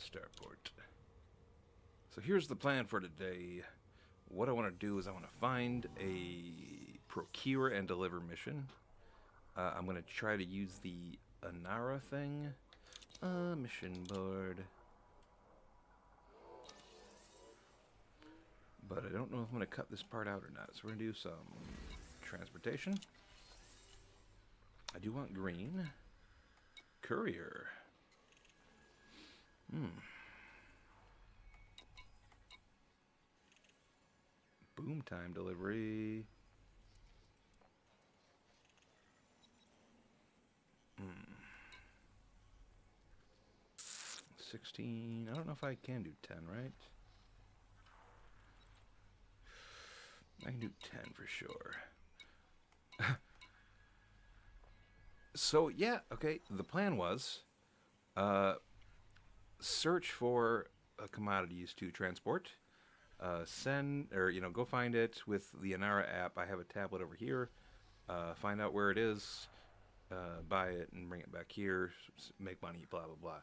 Starport. So here's the plan for today. What I want to do is I want to find a procure and deliver mission. I'm going to try to use the Anara thing. Mission board. But I don't know if I'm going to cut this part out or not. So we're going to do some transportation. I do want green. Courier. Boom time delivery. 16. I don't know if I can do 10, right? I can do 10 for sure. So, yeah, okay. The plan was search for commodities to transport. Send, or, go find it with the Anara app. I have a tablet over here. Find out where it is. Buy it and bring it back here. Make money, blah, blah, blah.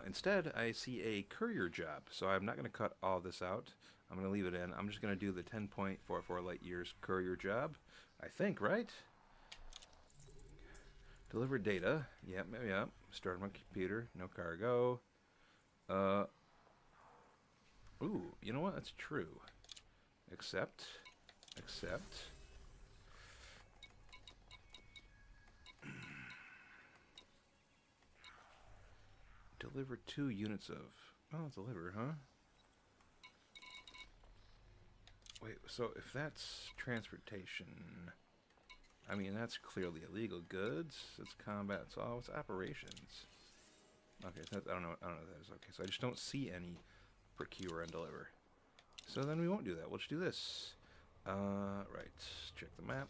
Instead, I see a courier job, so I'm not going to cut all this out. I'm going to leave it in. I'm just going to do the 10.44 light years courier job, I think, right? Deliver data. Yep. Start my computer. No cargo. Ooh, you know what? That's true. Accept. Deliver 2 units of... Oh, deliver, huh? Wait, so if that's transportation... I mean, that's clearly illegal goods. It's combat. It's all. It's operations. Okay, I don't know what that is. Okay, so I just don't see any procure and deliver. So then we won't do that. We'll just do this. Right. Check the map.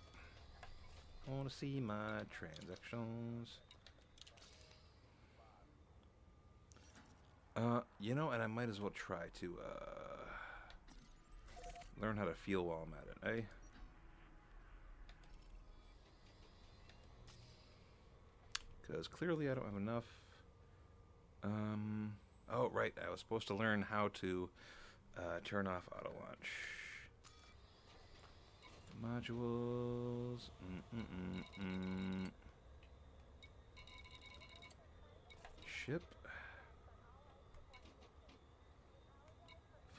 I want to see my transactions. And I might as well try to learn how to feel while I'm at it, eh? Because clearly I don't have enough. Oh, right. I was supposed to learn how to turn off auto launch. Modules. Ship.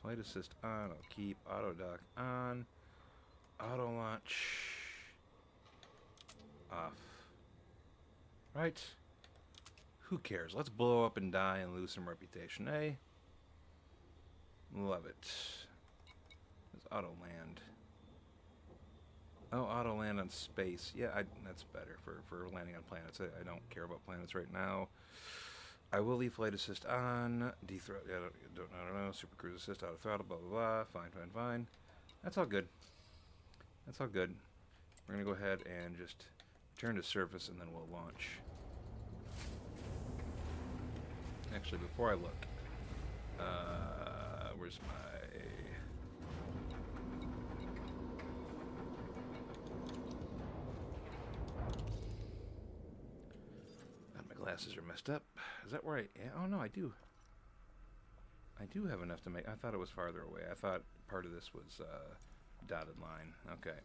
Flight assist on. I'll keep auto dock on. Auto launch off. Right. Who cares? Let's blow up and die and lose some reputation, eh? Love it. There's auto land. Oh, auto land on space. Yeah, that's better for landing on planets. I don't care about planets right now. I will leave flight assist on. Dethrottle. Yeah, I don't know. Super cruise assist, auto throttle, blah, blah, blah. Fine. That's all good. We're going to go ahead and just turn to surface and then we'll launch. Actually, before I look, where's my... my glasses are messed up. Is that where yeah, oh no, I do have enough to make... I thought it was farther away. I thought part of this was dotted line. Okay.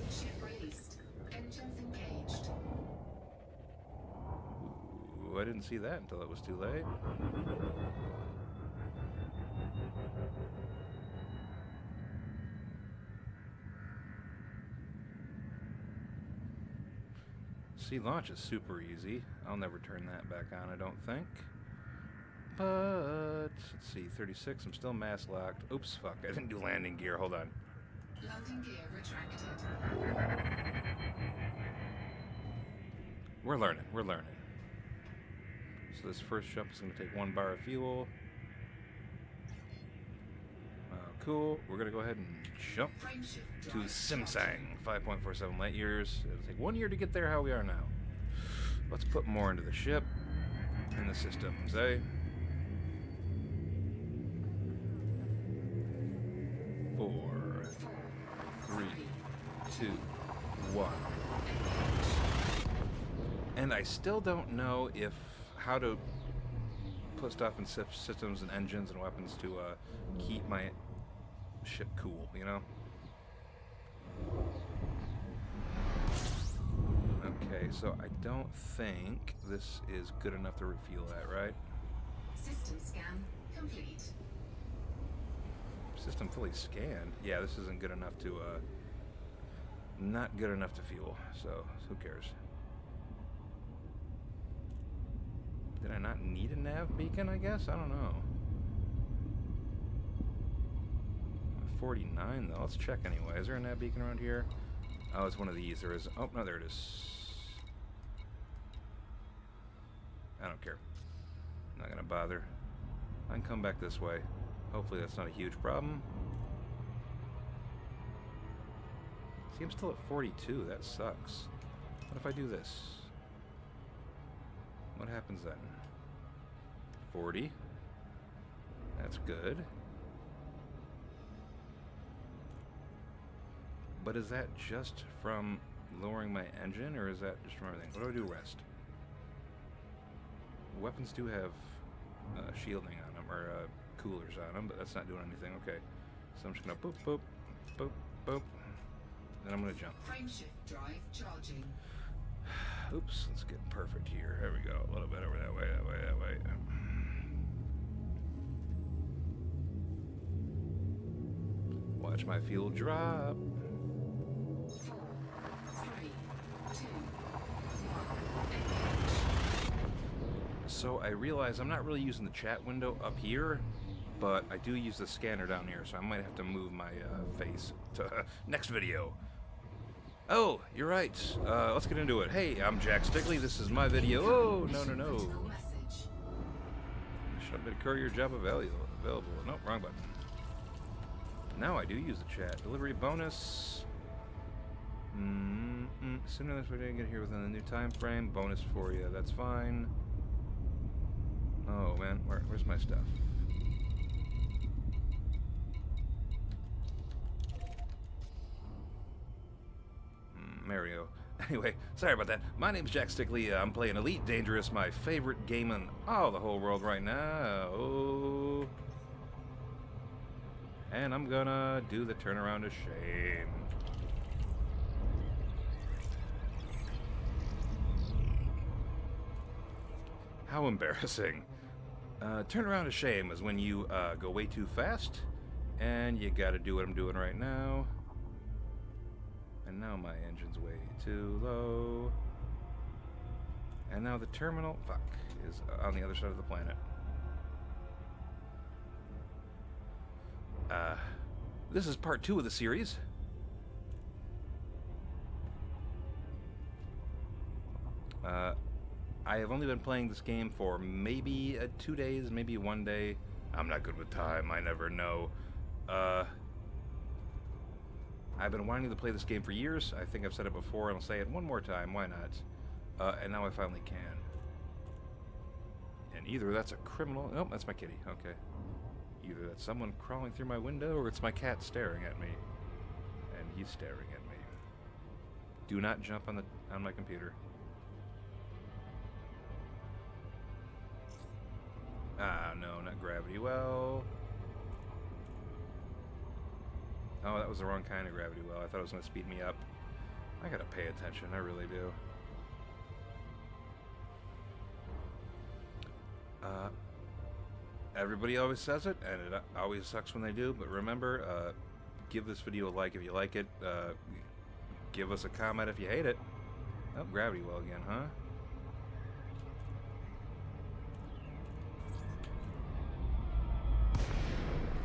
Ship released. Engines engaged. Ooh, I didn't see that until it was too late. See, launch is super easy. I'll never turn that back on, I don't think. But, let's see, 36, I'm still mass locked. Oops, fuck, I didn't do landing gear, hold on. Landing gear retracted. We're learning. So this first jump is going to take 1 bar of fuel. Cool. We're going to go ahead and jump to Simsang, 5.47 light years. It'll take 1 year to get there how we are now. Let's put more into the ship and the systems, eh? 4, 3, 2, 1. And I still don't know if how to put stuff in systems and engines and weapons to keep my ship cool, you know? Okay, so I don't think this is good enough to refuel that, right? System scan complete. System fully scanned. Yeah, this isn't good enough to, not good enough to fuel, so who cares? Did I not need a nav beacon, I guess? I don't know. 49, though. Let's check anyway. Is there a nav beacon around here? Oh, it's one of these. There is... Oh, no, there it is. I don't care. I'm not gonna bother. I can come back this way. Hopefully that's not a huge problem. See, I'm still at 42. That sucks. What if I do this? What happens then? 40. That's good. But is that just from lowering my engine, or is that just from everything? What do I do rest? Weapons do have shielding on them, or coolers on them, but that's not doing anything. Okay. So I'm just gonna boop, boop, boop, boop. Then I'm gonna jump. Frameshift drive charging. Oops, let's get perfect here. There we go. A little bit over that way, that way, that way. Watch my fuel drop. 4, 3, 2, 1. Engage. So I realize I'm not really using the chat window up here, but I do use the scanner down here, so I might have to move my face to next video. Oh, you're right. Let's get into it. Hey, I'm Jack Stigley. This is my video. Oh, no, no, no. Critical message. Should have been courier job available. Nope, wrong button. Now I do use the chat. Delivery bonus. Sooner than we didn't get here within the new time frame. Bonus for you. That's fine. Oh man, where's my stuff? There we go. Anyway, sorry about that. My name's Jack Stigley. I'm playing Elite Dangerous, my favorite game in all the whole world right now. Oh. And I'm gonna do the turnaround of shame. How embarrassing. Turnaround of shame is when you go way too fast, and you gotta do what I'm doing right now. And now my engine's way too low. And now the terminal, is on the other side of the planet. This is part 2 of the series. I have only been playing this game for maybe 2 days, maybe 1 day. I'm not good with time, I never know. I've been wanting to play this game for years. I think I've said it before, and I'll say it one more time, why not? And now I finally can. And either that's a criminal... Nope, that's my kitty, okay. Either that's someone crawling through my window, or it's my cat staring at me. And he's staring at me. Do not jump on my computer. Ah, no, not gravity. Well... Oh, that was the wrong kind of gravity well. I thought it was going to speed me up. I gotta pay attention, I really do. Everybody always says it, and it always sucks when they do, but remember, give this video a like if you like it. Give us a comment if you hate it. Oh, gravity well again, huh?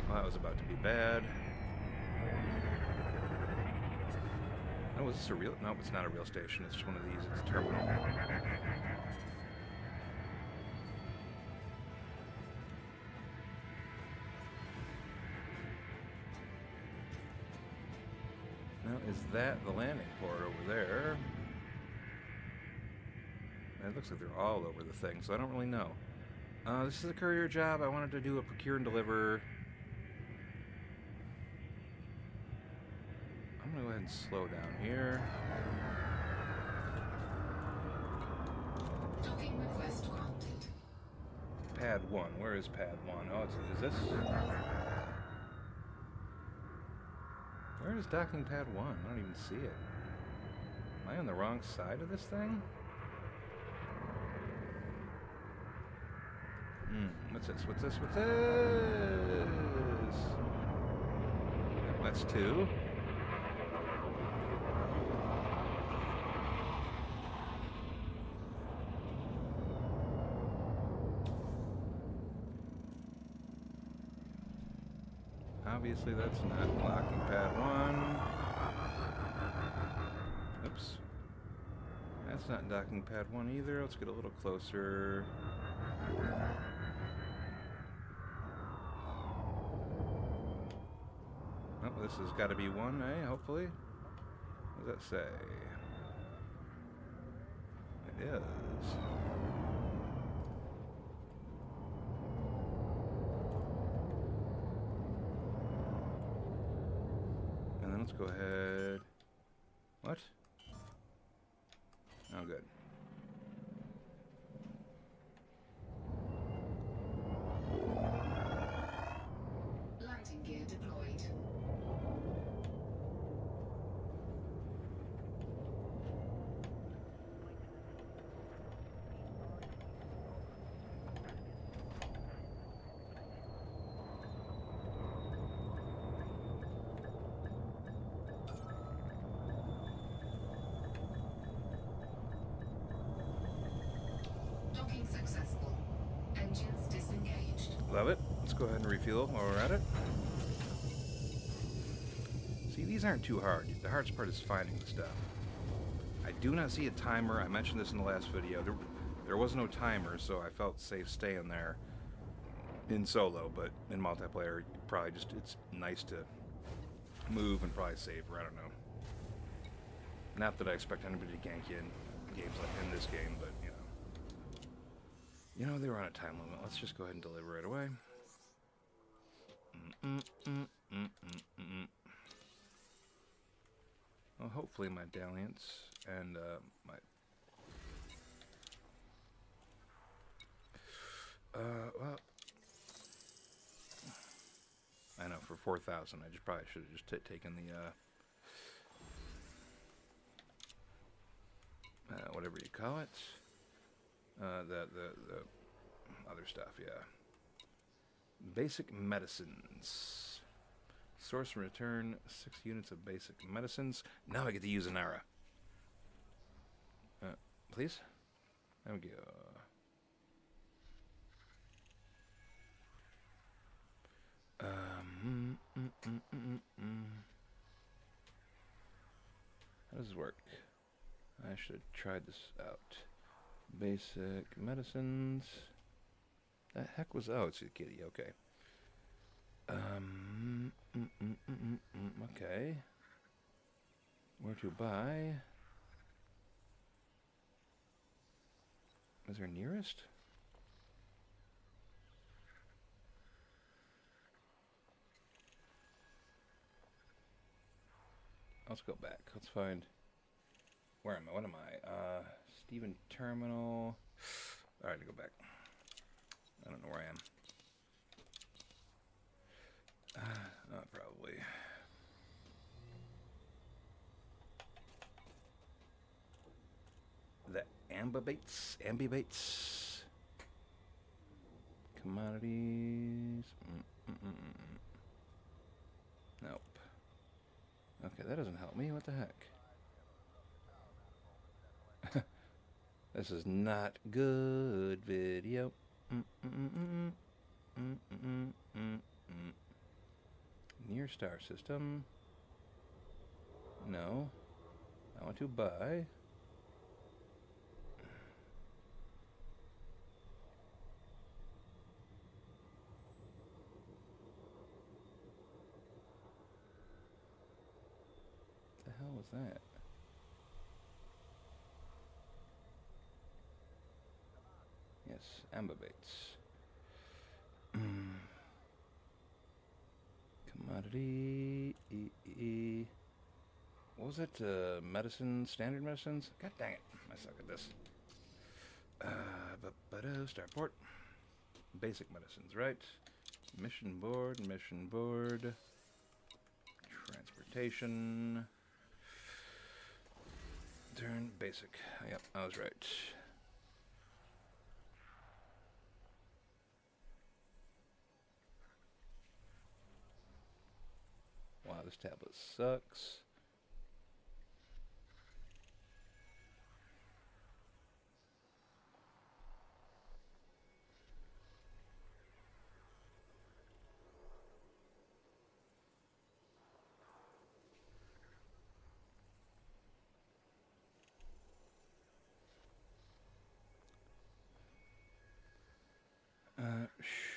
Well, that was about to be bad. Oh, is this a real... Nope, it's not a real station. It's just one of these. It's a terminal. Now, is that the landing port over there? It looks like they're all over the thing, so I don't really know. This is a courier job. I wanted to do a procure and deliver. I'm gonna go ahead and slow down here. Docking request granted. Pad 1. Where is pad 1? Oh, is this? Where is docking pad 1? I don't even see it. Am I on the wrong side of this thing? What's this? What's this? What's this? That's 2. Obviously, that's not locking pad 1. Oops. That's not docking pad 1 either. Let's get a little closer. Oh, this has got to be 1, eh? Hopefully. What does that say? It is. And then let's go ahead. What? Oh, good. Landing gear deployed. Docking successful. Engines disengaged. Love it. Let's go ahead and refuel while we're at it. See, these aren't too hard. The hardest part is finding the stuff. I do not see a timer. I mentioned this in the last video. There was no timer, so I felt safe staying there in solo, but in multiplayer, probably just, it's nice to move and probably save, or I don't know. Not that I expect anybody to gank you in games like in this game, but, you know. You know, they were on a time limit. Let's just go ahead and deliver right away. Well, hopefully my dalliance and my... well... I know, for 4,000, I just probably should have just taken the, whatever you call it. The other stuff, yeah. Basic medicines. Source and return 6 units of basic medicines. Now I get to use Inara. Please? There we go. How does this work? I should have tried this out. Basic medicines. The heck was... Oh, it's a kitty. Okay. Okay. Where to buy? Is there nearest? Let's go back. Let's find... Where am I? What am I? Stephen Terminal. Alright, go back. I don't know where I am. Probably. The ambibates. Commodities. Nope. Okay, that doesn't help me. What the heck? This is not good video. Near star system. No. I want to buy. What the hell was that? Yes, ambibates. Commodity. What was that? Medicine, standard medicines? God dang it. I suck at this. Starport. Basic medicines, right? Mission board, mission board. Transportation. Turn basic. Yep, I was right. Wow, this tablet sucks.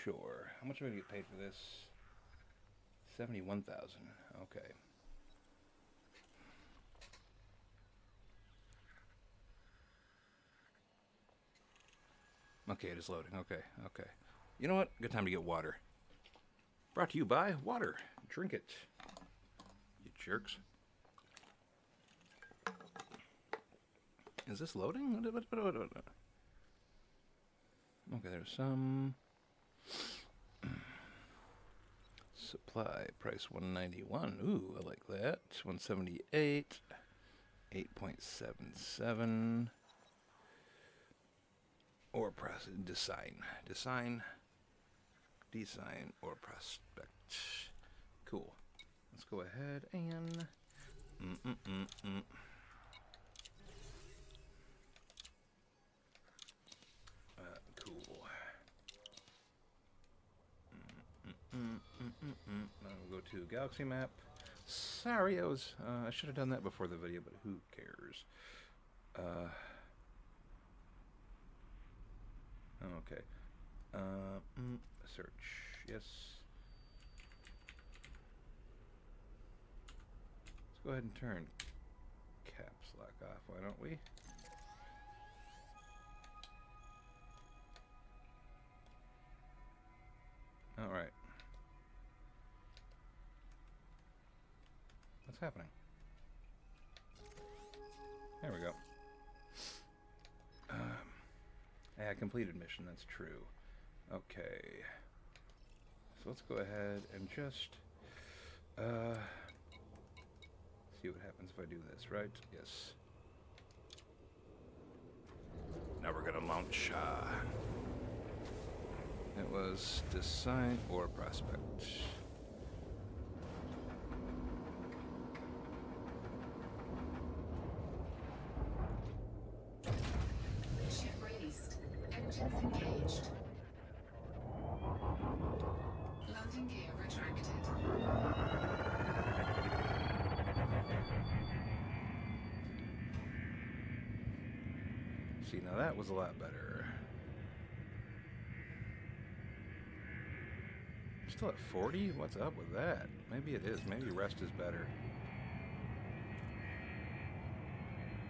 Sure. How much am I gonna get paid for this? 71,000. Okay. Okay, it is loading. Okay, okay. You know what? Good time to get water. Brought to you by water. Drink it. You jerks. Is this loading? Okay, there's some. Supply price 191. Ooh, I like that. 178. 8.77. Or design or prospect. Cool. Let's go ahead and cool. I'll go to Galaxy Map. Sorry, I should have done that before the video, but who cares? Okay. Search. Yes. Let's go ahead and turn caps lock off, why don't we? Alright. What's happening? There we go. Yeah, completed mission, that's true. Okay. So let's go ahead and just see what happens if I do this, right? Yes. Now we're gonna launch. It was design or prospect. Ship released. Engines engaged. Landing gear retracted. See, now that was a lot better. Still at 40? What's up with that? Maybe it is. Maybe rest is better.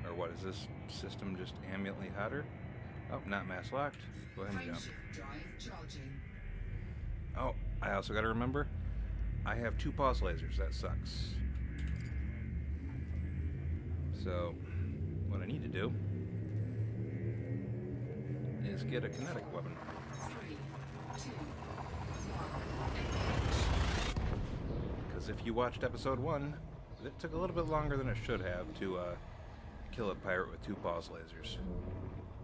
Or what, is this system just ambiently hotter? Oh, not mass locked. Go ahead and jump. Frameshift drive charging. Oh, I also gotta remember, I have 2 pulse lasers. That sucks. So, what I need to do is get a kinetic weapon. 3, 2, 1, engage. Because if you watched episode 1, it took a little bit longer than it should have to kill a pirate with 2 pulse lasers.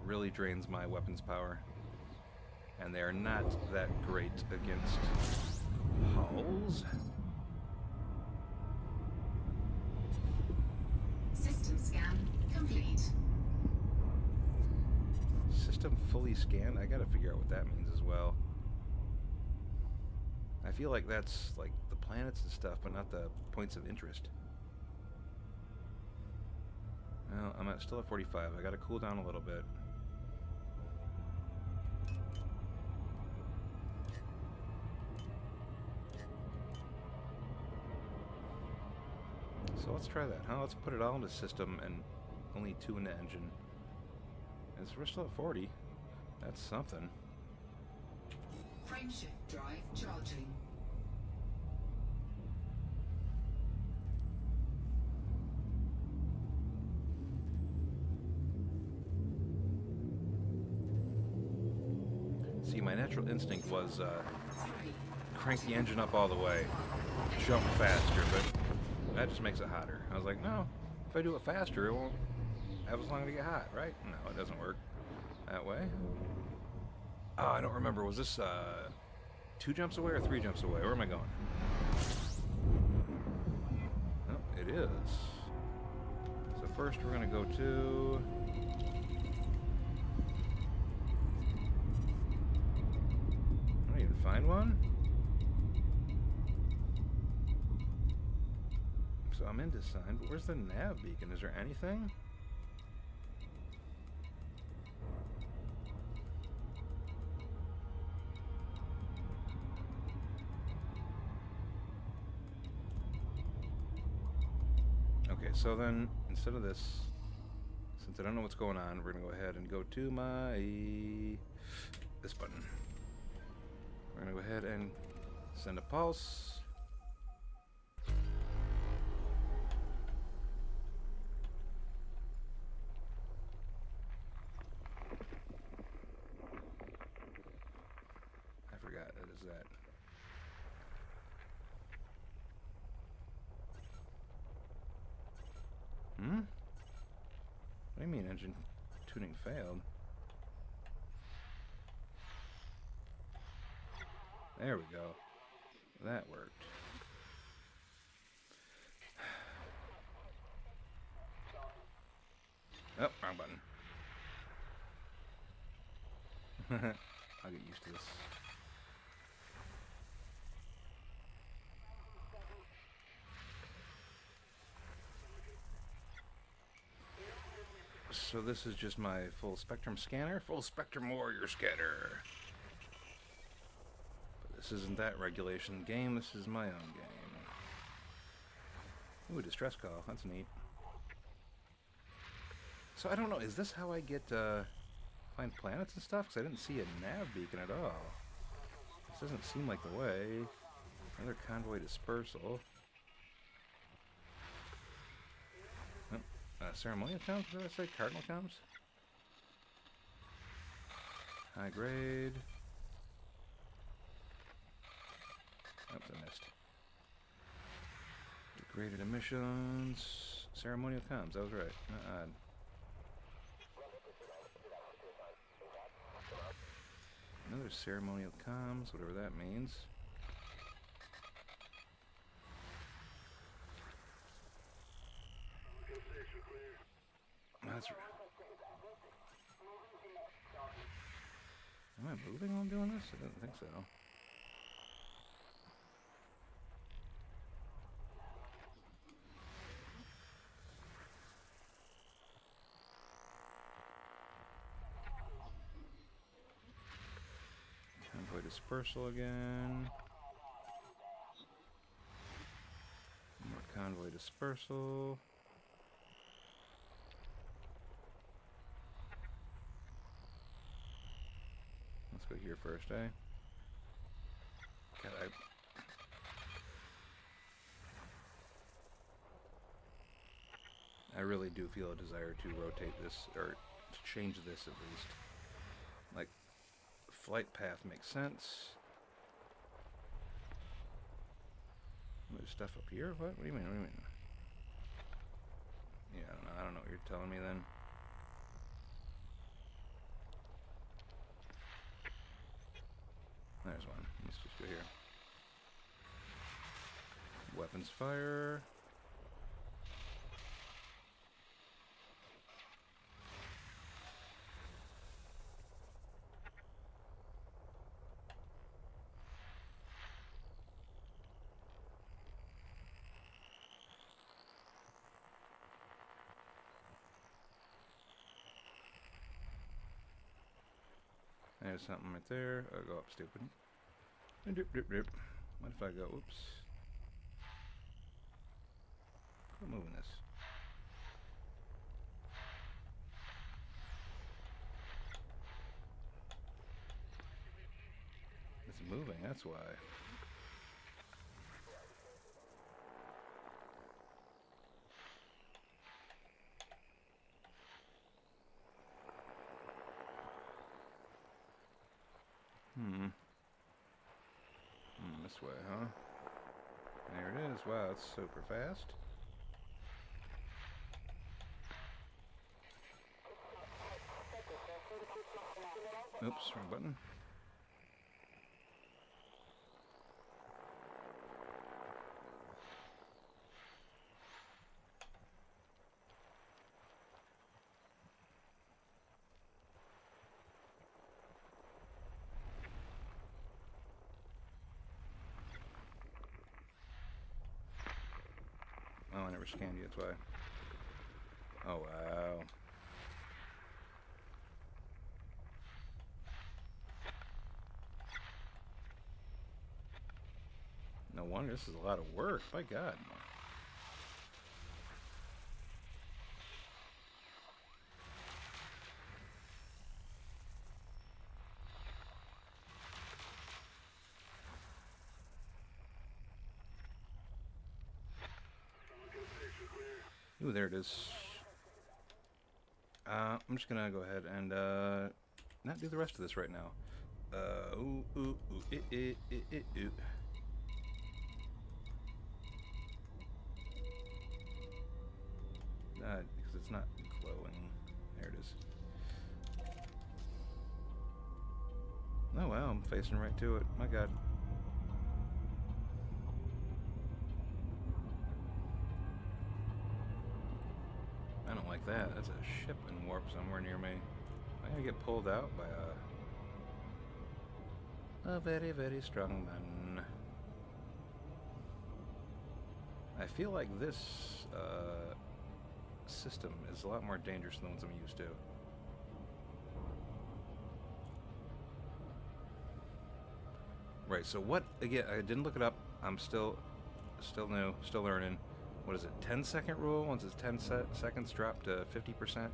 Really drains my weapons power. And they are not that great against hulls. System scan complete. System fully scanned? I gotta figure out what that means as well. I feel like that's like the planets and stuff, but not the points of interest. Well, I'm still at 45. I gotta cool down a little bit. So let's try that, huh? Let's put it all into system and only 2 in the engine. And so we're still at 40. That's something. Frameshift drive charging. See, my natural instinct was 3, crank the engine up all the way, jump faster, but that just makes it hotter. I was like, no, if I do it faster, it won't have as long to get hot, right? No, it doesn't work that way. Oh, I don't remember. Was this 2 jumps away or 3 jumps away? Where am I going? Oh, it is. So first we're going to go to... I don't even find one. So I'm in design, but where's the nav beacon? Is there anything? Okay, so then instead of this, since I don't know what's going on, we're gonna go ahead and go to this button. We're gonna go ahead and send a pulse. I forgot that is that. Hmm? What do you mean engine tuning failed? There we go. That worked. Oh, wrong button. I'll get used to this. So this is just my full spectrum scanner, full spectrum warrior scanner. But this isn't that regulation game, this is my own game. Ooh, distress call, that's neat. So I don't know, is this how I get, find planets and stuff? Because I didn't see a nav beacon at all. This doesn't seem like the way. Another convoy dispersal. Ceremonial comms? What did I say? Cardinal comms? High grade. Oops, I missed. Degraded emissions. Ceremonial comms, that was right. Not odd. Another ceremonial comms, whatever that means. That's right. Am I moving while I'm doing this? I didn't think so. Convoy dispersal again. More convoy dispersal. Let's go here first, eh? God, I really do feel a desire to rotate this, or to change this at least. Like, flight path makes sense. There's stuff up here? What do you mean? What do you mean? Yeah, I don't know what you're telling me then. There's one. Let's just go here. Weapons fire. There's something right there. I'll go up, stupid. Doop, doop, doop. What if I go, oops. Quit moving this. It's moving, that's why. is. Wow, it's super fast. Oops, wrong button. Oh, I never scanned you, that's why. Oh, wow. No wonder this is a lot of work. My God. Ooh, there it is. I'm just gonna go ahead and not do the rest of this right now. Ooh. Because it's not glowing. There it is. Oh wow, I'm facing right to it. My God. I don't like that. That's a ship in warp somewhere near me. I'm gonna get pulled out by a very, very strong man. I feel like this system is a lot more dangerous than the ones I'm used to. Right, so what, again, I didn't look it up. I'm still new, still learning. What is it, 10-second rule? Once it's 10 seconds, drop to 50%,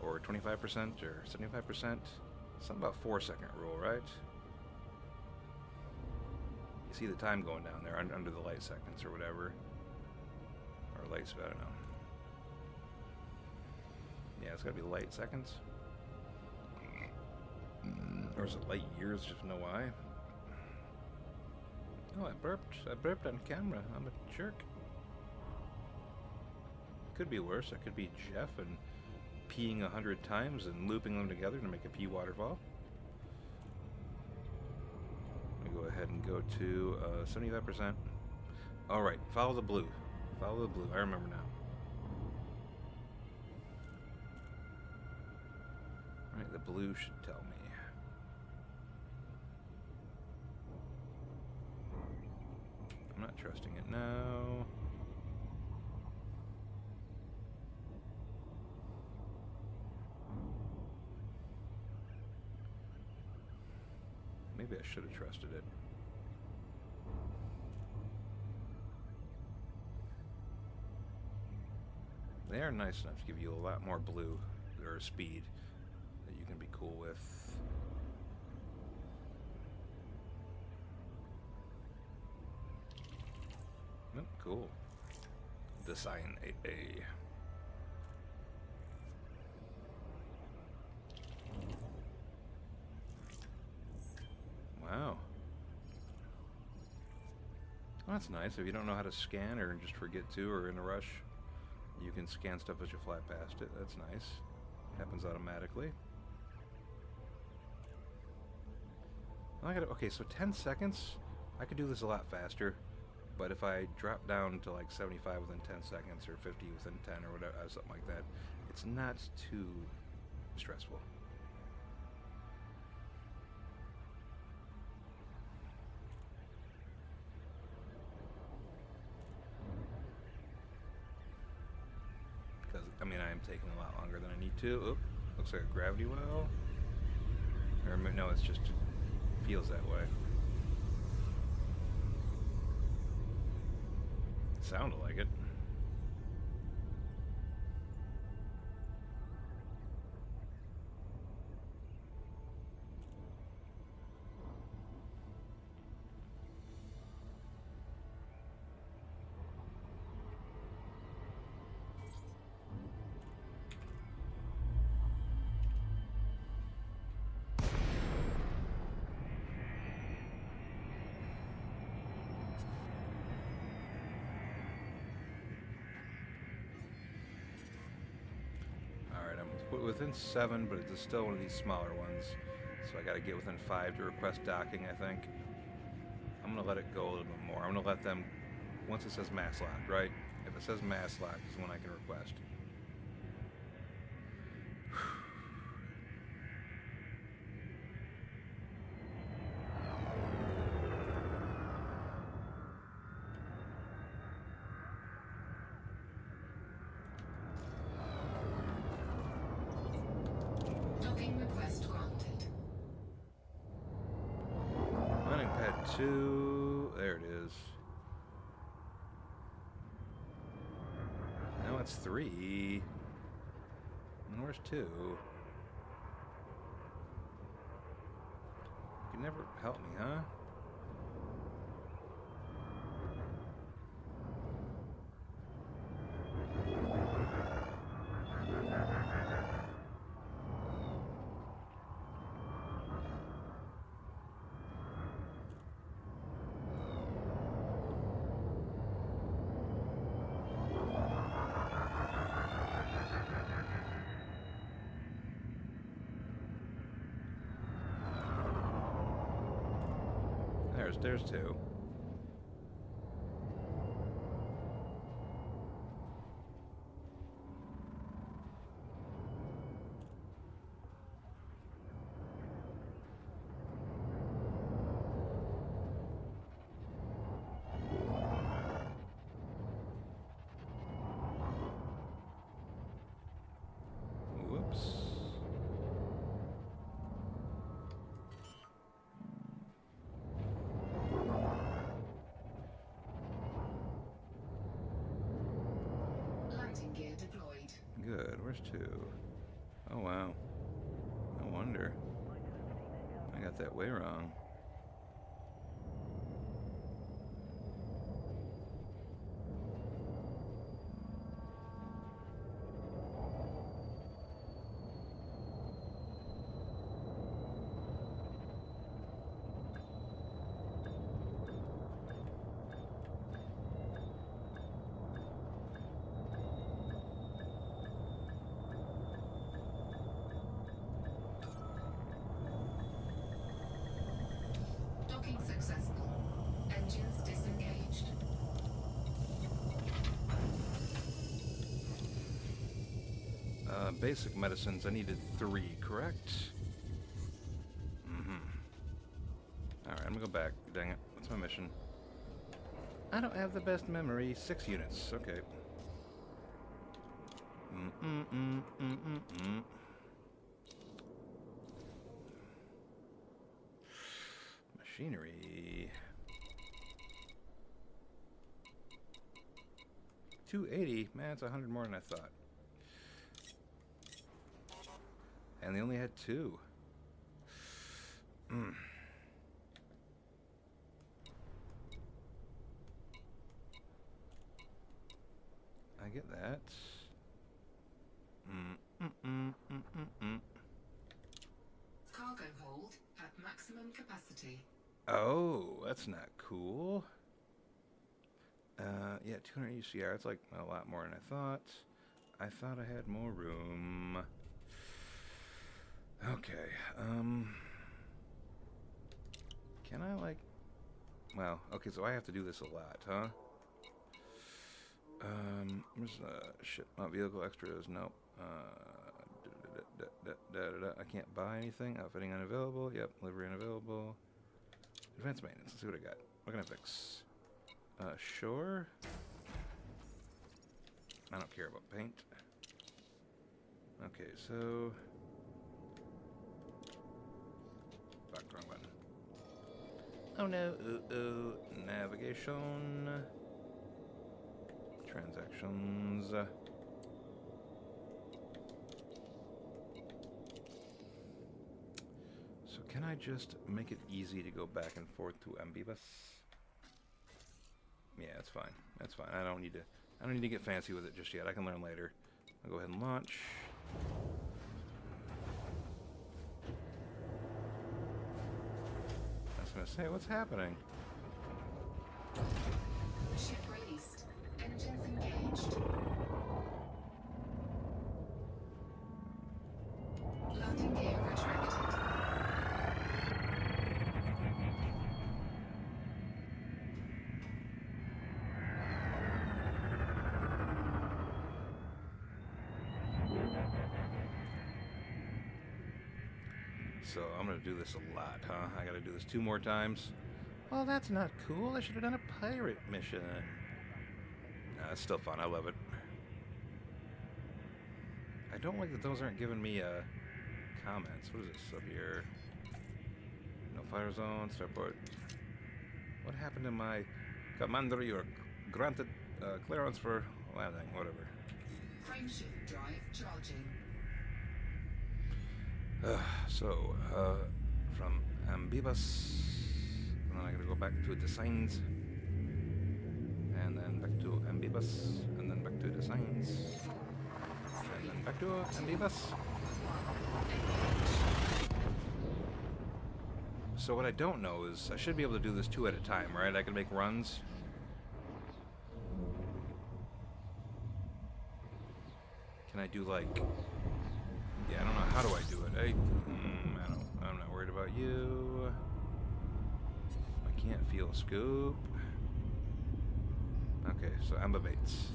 or 25%, or 75%? Something about 4-second rule, right? You see the time going down there under the light seconds or whatever. Or light speed, I don't know. Yeah, it's gotta be light seconds. Or is it light years? Just know why. Oh, I burped. I burped on camera. I'm a jerk. Could be worse. I could be Jeff and peeing 100 times and looping them together to make a pee waterfall. I'm gonna go ahead and go to 75%. All right, follow the blue. Follow the blue. I remember now. All right, the blue should tell me. I'm not trusting it now. Maybe I should have trusted it. They are nice enough to give you a lot more blue or speed that you can be cool with. Oh, cool. Design 8A. Wow. Well, that's nice. If you don't know how to scan or just forget to or in a rush, you can scan stuff as you fly past it. That's nice. Happens automatically. Okay, so 10 seconds, I could do this a lot faster. But if I drop down to like 75 within 10 seconds or 50 within 10 or whatever, something like that, it's not too stressful. Because, I mean, I am taking a lot longer than I need to. Oop, looks like a gravity well. Or no, it's just, it feels that way. Sounded like it. within 7, but it's still one of these smaller ones. So I got to get within 5 to request docking, I think. I'm going to let it go a little bit more. I'm going to let them, once it says mass locked, right? If it says mass locked is when I can request. Docking request granted. Landing pad 2. There it is. Now it's 3. And where's 2? You can never help me, huh? There's 2. Whoops. Landing gear deployed. Good. Where's 2? Oh, wow. No wonder. I got that way wrong. Docking successful. Engines disengaged. Basic medicines, I needed 3, correct? Mm-hmm. Alright, I'm gonna go back. Dang it. What's my mission? I don't have the best memory. 6 units. Okay. Machinery. 280. Man, it's 100 more than I thought. And they only had 2. I get that. Cargo hold at maximum capacity. Oh, that's not cool. Yeah, 200 UCR. It's like a lot more than I thought. I thought I had more room. Okay. Can I like? Well, okay. So I have to do this a lot, huh? Where's shit? Vehicle extras. Nope. I can't buy anything. Outfitting unavailable. Yep. Livery unavailable. Advanced maintenance. Let's see what I got. What can I fix? Sure. I don't care about paint. Okay, so... Fuck, wrong button. Oh no, navigation. Transactions. So can I just make it easy to go back and forth to Ambibus? Yeah, that's fine. That's fine. I don't need to get fancy with it just yet. I can learn later. I'll go ahead and launch. I was gonna say, what's happening? Ship released. Engines engaged. So I'm gonna do this a lot, huh? I gotta do this 2 more times. Well, that's not cool. I should have done a pirate mission. Nah, it's still fun. I love it. I don't like that those aren't giving me comments. What is this up here? No fire zone. Starport. What happened to my commander? You're granted clearance for landing. Whatever. Frameshift drive charging. So, from Ambibus, and then I gotta go back to Designs, and then back to Ambibus, and then back to Designs, and then back to Ambibus. So what I don't know is, I should be able to do this 2 at a time, right? I can make runs. Can I do like... Yeah, I don't know. How do I do it? I'm not worried about you. I can't feel a scoop. Okay, so ambibates.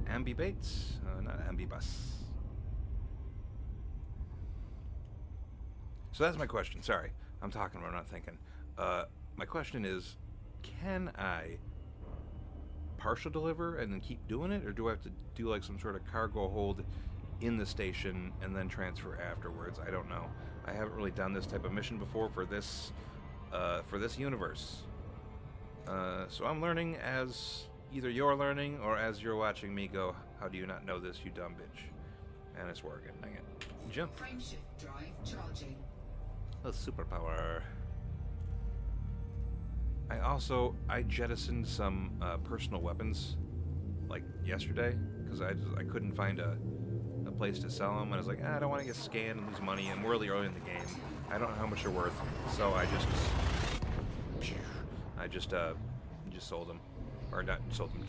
Ambibates? Not ambibus. So that's my question. Sorry. I'm talking but I'm not thinking. My question is, can I partial deliver and then keep doing it? Or do I have to do like some sort of cargo hold in the station and then transfer afterwards? I don't know. I haven't really done this type of mission before for this universe. So I'm learning as either you're learning or as you're watching me go, how do you not know this, you dumb bitch? And it's working. Dang it. Jump. Frameshift drive charging. A superpower. I jettisoned some personal weapons like yesterday because I couldn't find a place to sell them, and I was like, I don't want to get scanned and lose money. I'm really early in the game. I don't know how much they're worth, so I just sold them, or not sold them,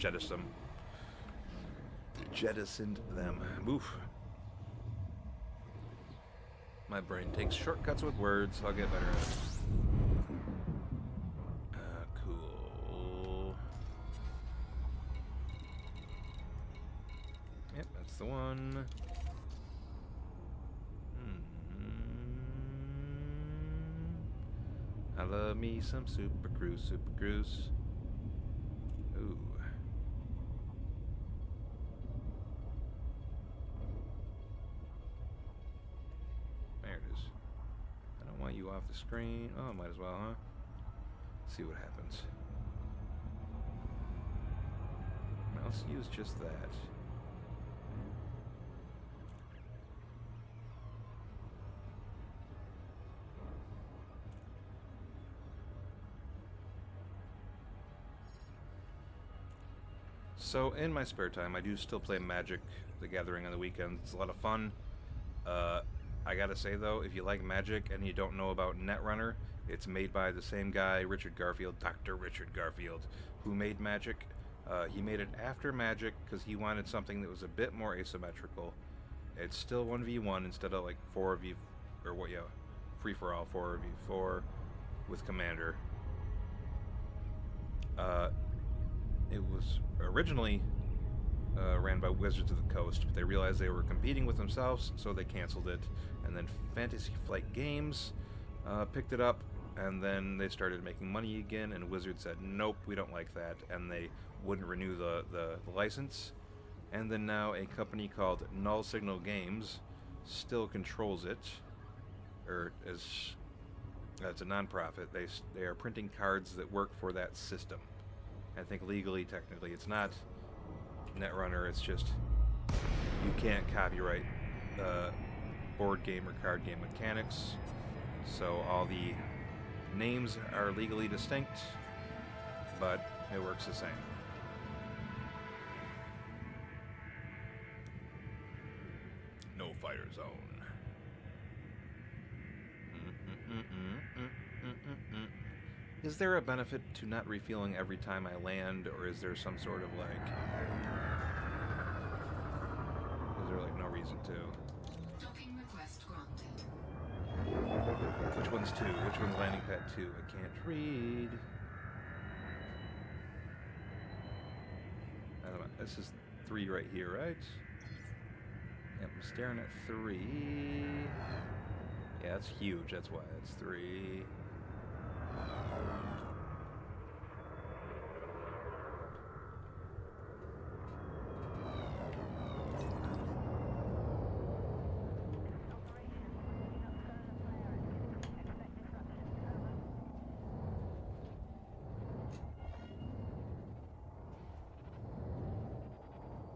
jettisoned them. Oof. My brain takes shortcuts with words. I'll get better at it. Cool. Yep, that's the one. I love me some Super Cruise. Ooh. There it is. I don't want you off the screen. Oh, might as well, huh? See what happens. Let's use just that. So in my spare time, I do still play Magic: The Gathering on the weekends. It's a lot of fun. I gotta say though, if you like Magic and you don't know about Netrunner, it's made by the same guy, Richard Garfield, Dr. Richard Garfield, who made Magic. He made it after Magic because he wanted something that was a bit more asymmetrical. It's still 1v1 instead of like 4v, or what, yeah, free for all, 4v4 with Commander. It was originally ran by Wizards of the Coast, but they realized they were competing with themselves, so they canceled it. And then Fantasy Flight Games picked it up, and then they started making money again, and Wizards said, nope, we don't like that, and they wouldn't renew the license. And then now a company called Null Signal Games still controls it, or it's a non-profit. They are printing cards that work for that system. I think legally, technically, it's not Netrunner. It's just you can't copyright board game or card game mechanics. So all the names are legally distinct, but it works the same. No fire zone. Is there a benefit to not refueling every time I land, or is there some sort of like... Is there like no reason to? Docking request granted. Which one's 2? Which one's landing pad 2? I can't read. I don't know. This is 3 right here, right? Yep, I'm staring at 3. Yeah, that's huge. That's why. That's 3.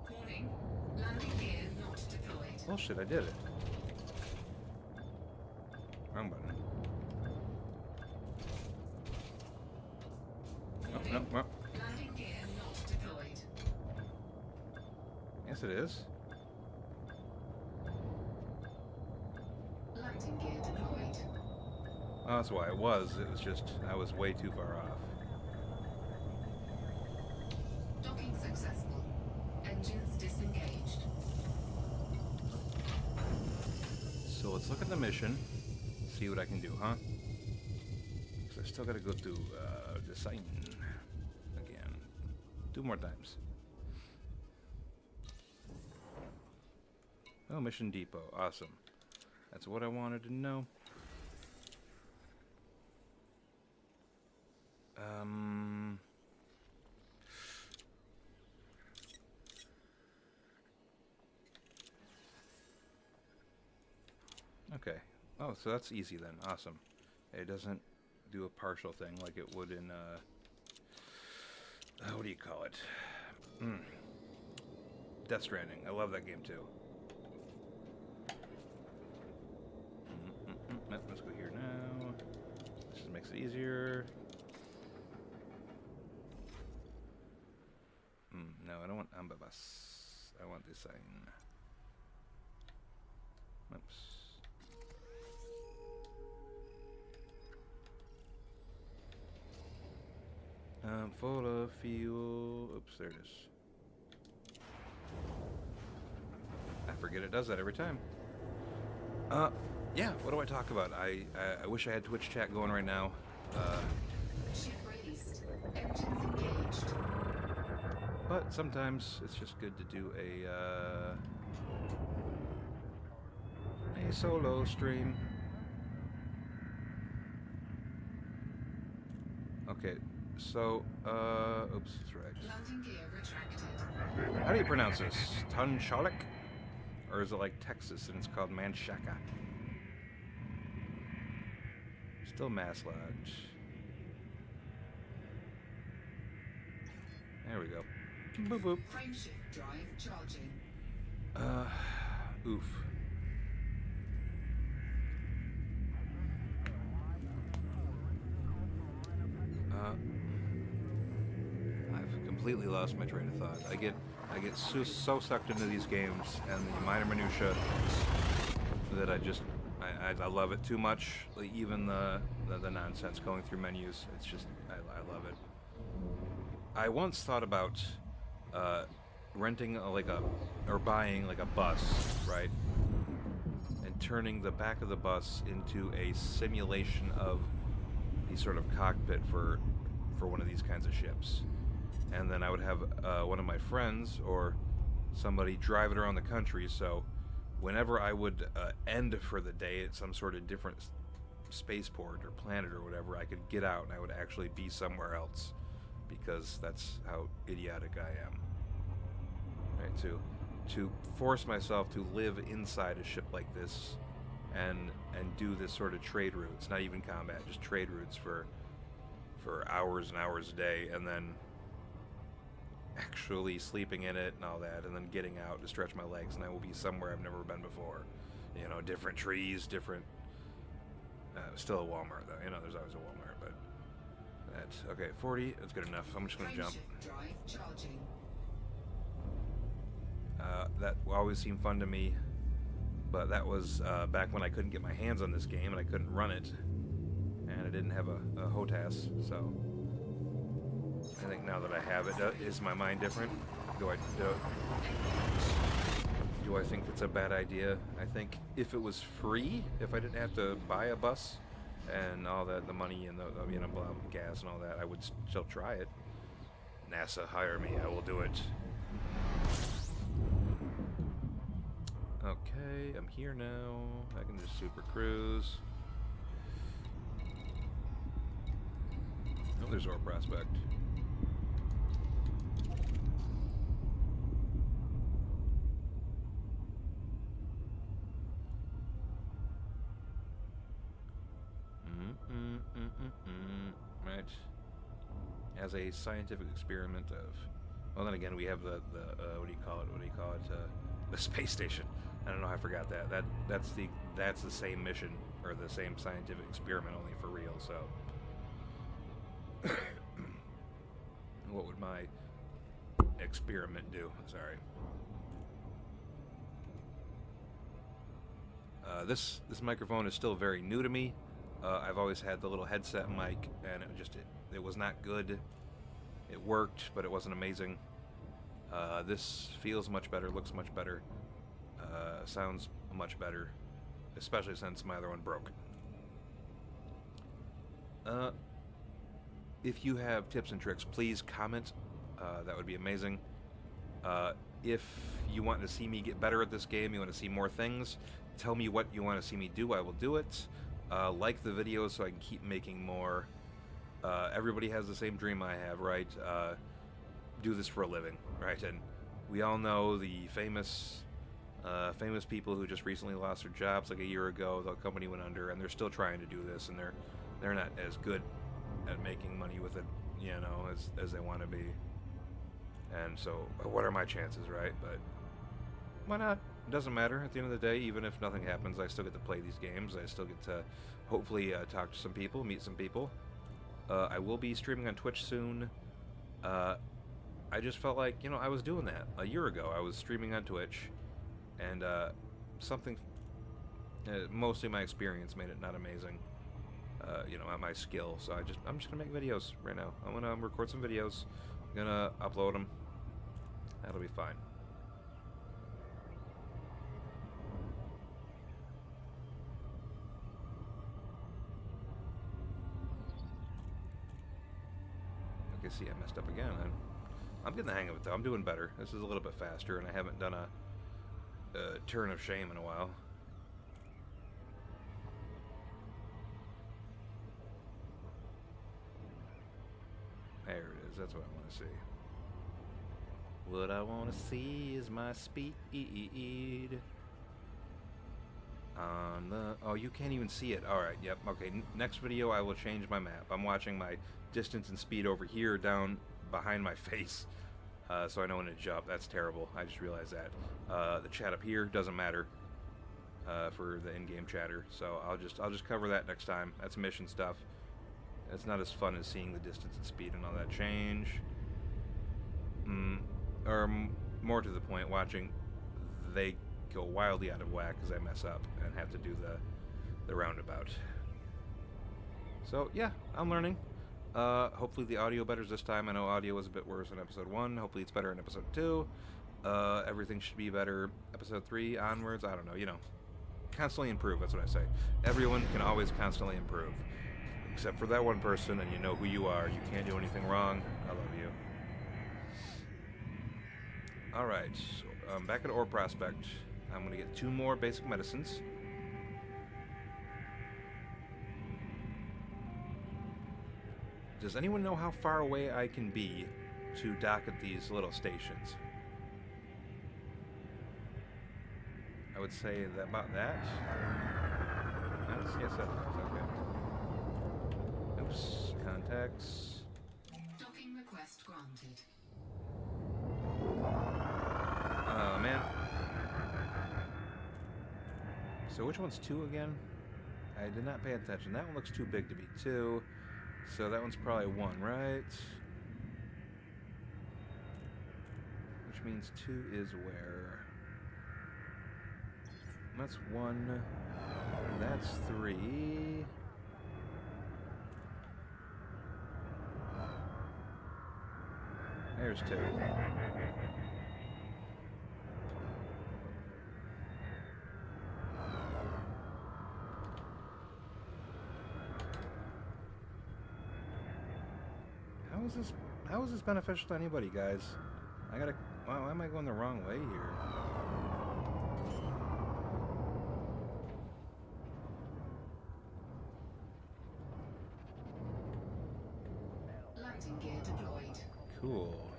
Warning. Landing gear not deployed. Well, shit, I did it. Wrong button. Warning. No, no. Landing gear not deployed. Yes, it is. Landing gear deployed. Oh, that's why it was. It was just I was way too far off. Docking successful. Engines disengaged. So let's look at the mission, see what I can do, huh? Because I still got to go through design again, 2 more times. Oh, mission depot, awesome. That's what I wanted to know. Okay. Oh, so that's easy then. Awesome. It doesn't do a partial thing like it would in, what do you call it? Death Stranding. I love that game too. Let's go here now. This just makes it easier. No, I don't want Ambabas. I want this sign. Oops. Full of fuel. Oops, there it is. I forget it does that every time. Yeah, what do I talk about? I wish I had Twitch chat going right now. Ship raised. Engines engaged. But sometimes it's just good to do a solo stream. Okay, so, oops, that's right. Landing gear retracted. How do you pronounce this? Tunchalik? Or is it like Texas and it's called Manchaca? Still Mass Lodge. There we go. Boop boop. Frameshift drive charging. Oof. I've completely lost my train of thought. I get so sucked into these games and the minor minutia that I love it too much. Like even the nonsense going through menus. It's just I love it. I once thought about renting or buying like a bus, right? And turning the back of the bus into a simulation of the sort of cockpit for one of these kinds of ships. And then I would have one of my friends or somebody drive it around the country, so whenever I would end for the day at some sort of different spaceport or planet or whatever, I could get out and I would actually be somewhere else, because that's how idiotic I am. Right, to force myself to live inside a ship like this and do this sort of trade routes, not even combat, just trade routes for hours and hours a day, and then actually sleeping in it and all that, and then getting out to stretch my legs, and I will be somewhere I've never been before. You know, different trees, different... still a Walmart, though. You know, there's always a Walmart, but... That's... Okay, 40, that's good enough. I'm just going to jump. Frameshift drive charging. That always seemed fun to me, but that was back when I couldn't get my hands on this game, and I couldn't run it, and I didn't have a HOTAS, so... I think now that I have it, is my mind different? Do I think it's a bad idea? I think if it was free, if I didn't have to buy a bus and all that, the money and the gas and all that, I would still try it. NASA, hire me, I will do it. Okay. Okay, I'm here now. I can just super cruise. Oh, there's Ore Prospect. Right. As a scientific experiment of, well, then again, we have the what do you call it? What do you call it? The space station. I don't know. I forgot that. That's the same mission or the same scientific experiment, only for real. So, what would my experiment do? Sorry. This microphone is still very new to me. I've always had the little headset mic, and it was not good. It worked, but it wasn't amazing. This feels much better, looks much better, sounds much better, especially since my other one broke. If you have tips and tricks, please comment. That would be amazing. If you want to see me get better at this game, you want to see more things, tell me what you want to see me do. I will do it. Like the video so I can keep making more. Everybody has the same dream I have, right? Do this for a living, right? And we all know the famous people who just recently lost their jobs like a year ago. The company went under, and they're still trying to do this, and they're not as good at making money with it, you know, as they want to be. And so, what are my chances, right? But why not? It doesn't matter. At the end of the day, even if nothing happens, I still get to play these games. I still get to hopefully talk to some people, meet some people. I will be streaming on Twitch soon. I just felt like, you know, I was doing that a year ago. I was streaming on Twitch, and something, mostly my experience made it not amazing. You know, my skill. So I'm just gonna make videos right now. I'm gonna record some videos. I'm gonna upload them. That'll be fine. Okay, see, I messed up again. I'm getting the hang of it though. I'm doing better. This is a little bit faster, and I haven't done a turn of shame in a while. There it is. That's what I want to see. What I want to see is my speed on the... Oh, you can't even see it. Alright, yep. Okay, next video I will change my map. I'm watching my distance and speed over here down behind my face. So I know when to jump. That's terrible. I just realized that. The chat up here doesn't matter for the in-game chatter. So I'll just cover that next time. That's mission stuff. It's not as fun as seeing the distance and speed and all that change. Or more to the point, watching they go wildly out of whack because I mess up and have to do the roundabout. So yeah, I'm learning. Hopefully the audio betters this time. I know audio was a bit worse in episode 1. Hopefully it's better in episode 2. Everything should be better episode 3 onwards. I don't know, you know. Constantly improve, that's what I say. Everyone can always constantly improve. Except for that one person, and you know who you are. You can't do anything wrong. I love you. Alright, so back at Ore Prospect. I'm going to get 2 more basic medicines. Does anyone know how far away I can be to dock at these little stations? I would say that about that. Yes, that works. Okay. Oops. Contacts. Docking request granted. Oh, man. So which one's 2 again? I did not pay attention. That one looks too big to be 2. So that one's probably 1, right? Which means 2 is where? That's 1. That's 3. There's 2. How is this beneficial to anybody, guys? Why am I going the wrong way here? Landing gear deployed. Cool.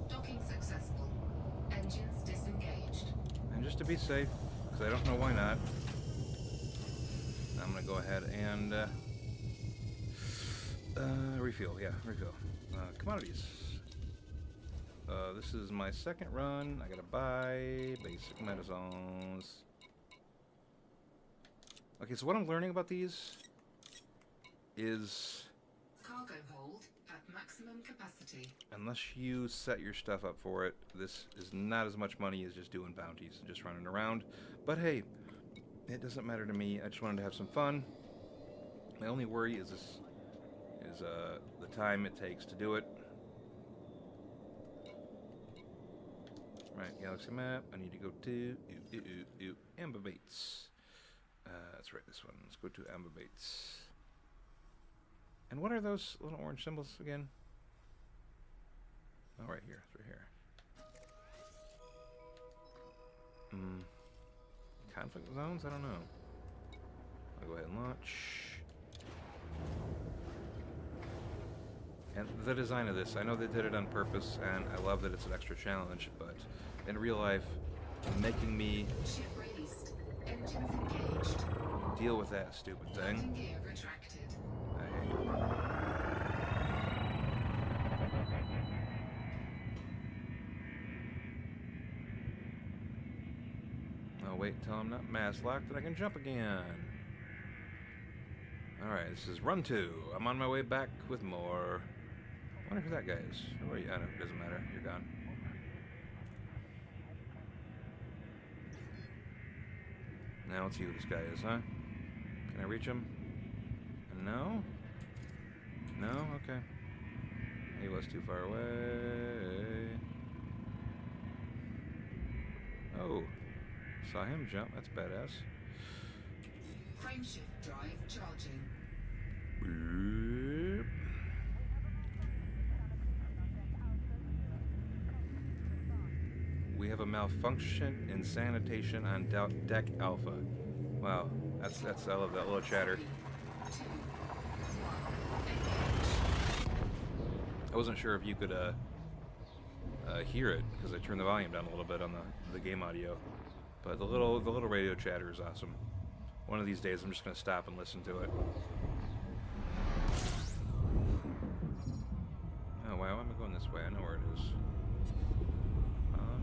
Docking successful. Engines disengaged. And just to be safe, because I don't know why not, I'm going to go ahead and refuel. Yeah, refuel. Commodities. This is my second run. I gotta buy basic medicines. Okay, so what I'm learning about these is Cargo hold at maximum capacity. unless you set your stuff up for it, this is not as much money as just doing bounties and just running around. But hey, it doesn't matter to me. I just wanted to have some fun. My only worry is the time it takes to do it. Right, galaxy map. I need to go to Ambivates. That's right, this one. Let's go to Ambivates. And what are those little orange symbols again? Oh, right here. It's right here. Conflict zones? I don't know. I'll go ahead and launch. And the design of this, I know they did it on purpose, and I love that it's an extra challenge, but in real life, making me Ship released. Engines engaged. deal with that stupid thing. Landing gear retracted. I hate. I'll wait until I'm not mass locked and I can jump again. Alright, this is run 2. I'm on my way back with more. I wonder who that guy is. Where are you? I don't know, it doesn't matter. You're gone. Now let's see who this guy is, huh? Can I reach him? No? No? Okay. He was too far away. Oh. Saw him jump. That's badass. Frameshift drive charging. Boop. We have a malfunction in sanitation on deck Alpha. Wow, that's I love that little chatter. 3, 2, 1, I wasn't sure if you could hear it because I turned the volume down a little bit on the game audio, but the little radio chatter is awesome. One of these days, I'm just gonna stop and listen to it. Oh wow, why am I going this way? I know where it is.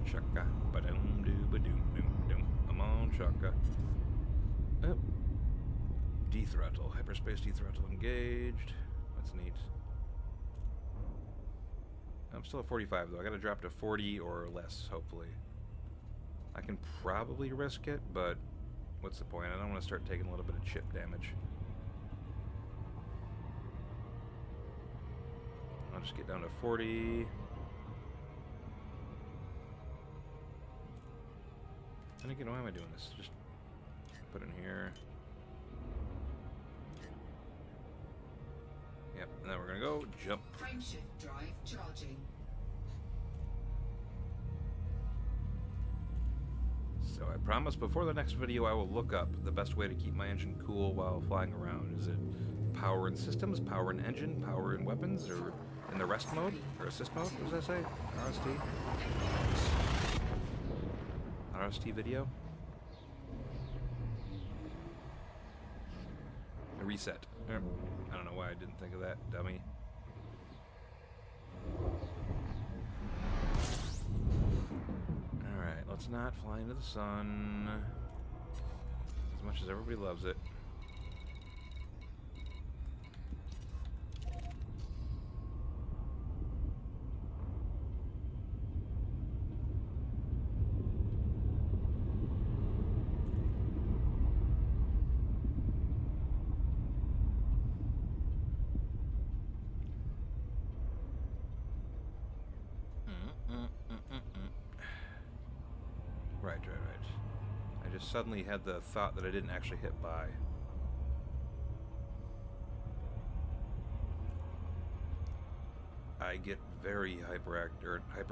Chaka, ba-dum, doo, ba-doom, doom, doom. I'm on Chaka. Oh. D-throttle, hyperspace D-throttle engaged. That's neat. I'm still at 45 though. I gotta drop to 40 or less, hopefully. I can probably risk it, but what's the point? I don't want to start taking a little bit of chip damage. I'll just get down to 40. And again, why am I doing this? Just put in here. Yep, and then we're gonna go jump. Frameshift drive charging. So I promise before the next video I will look up the best way to keep my engine cool while flying around. Is it power in systems, power in engine, power in weapons, or in the rest mode? Or assist mode, what does that say? RST? RST video? A reset. I don't know why I didn't think of that, dummy. Alright, let's not fly into the sun. As much as everybody loves it. Right. I just suddenly had the thought that I didn't actually hit buy. I get very hyper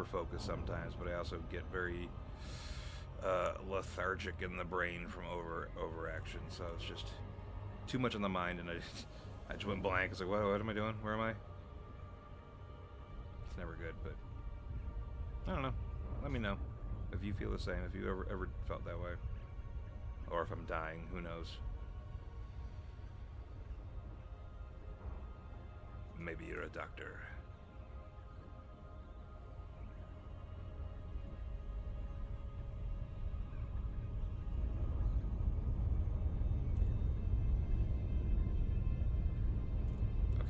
focused sometimes, but I also get very lethargic in the brain from overaction. So it's just too much on the mind, and I just went blank. It's like, what am I doing? Where am I? It's never good, but I don't know. Let me know if you feel the same. If you ever felt that way, or if I'm dying. Who knows? Maybe you're a doctor.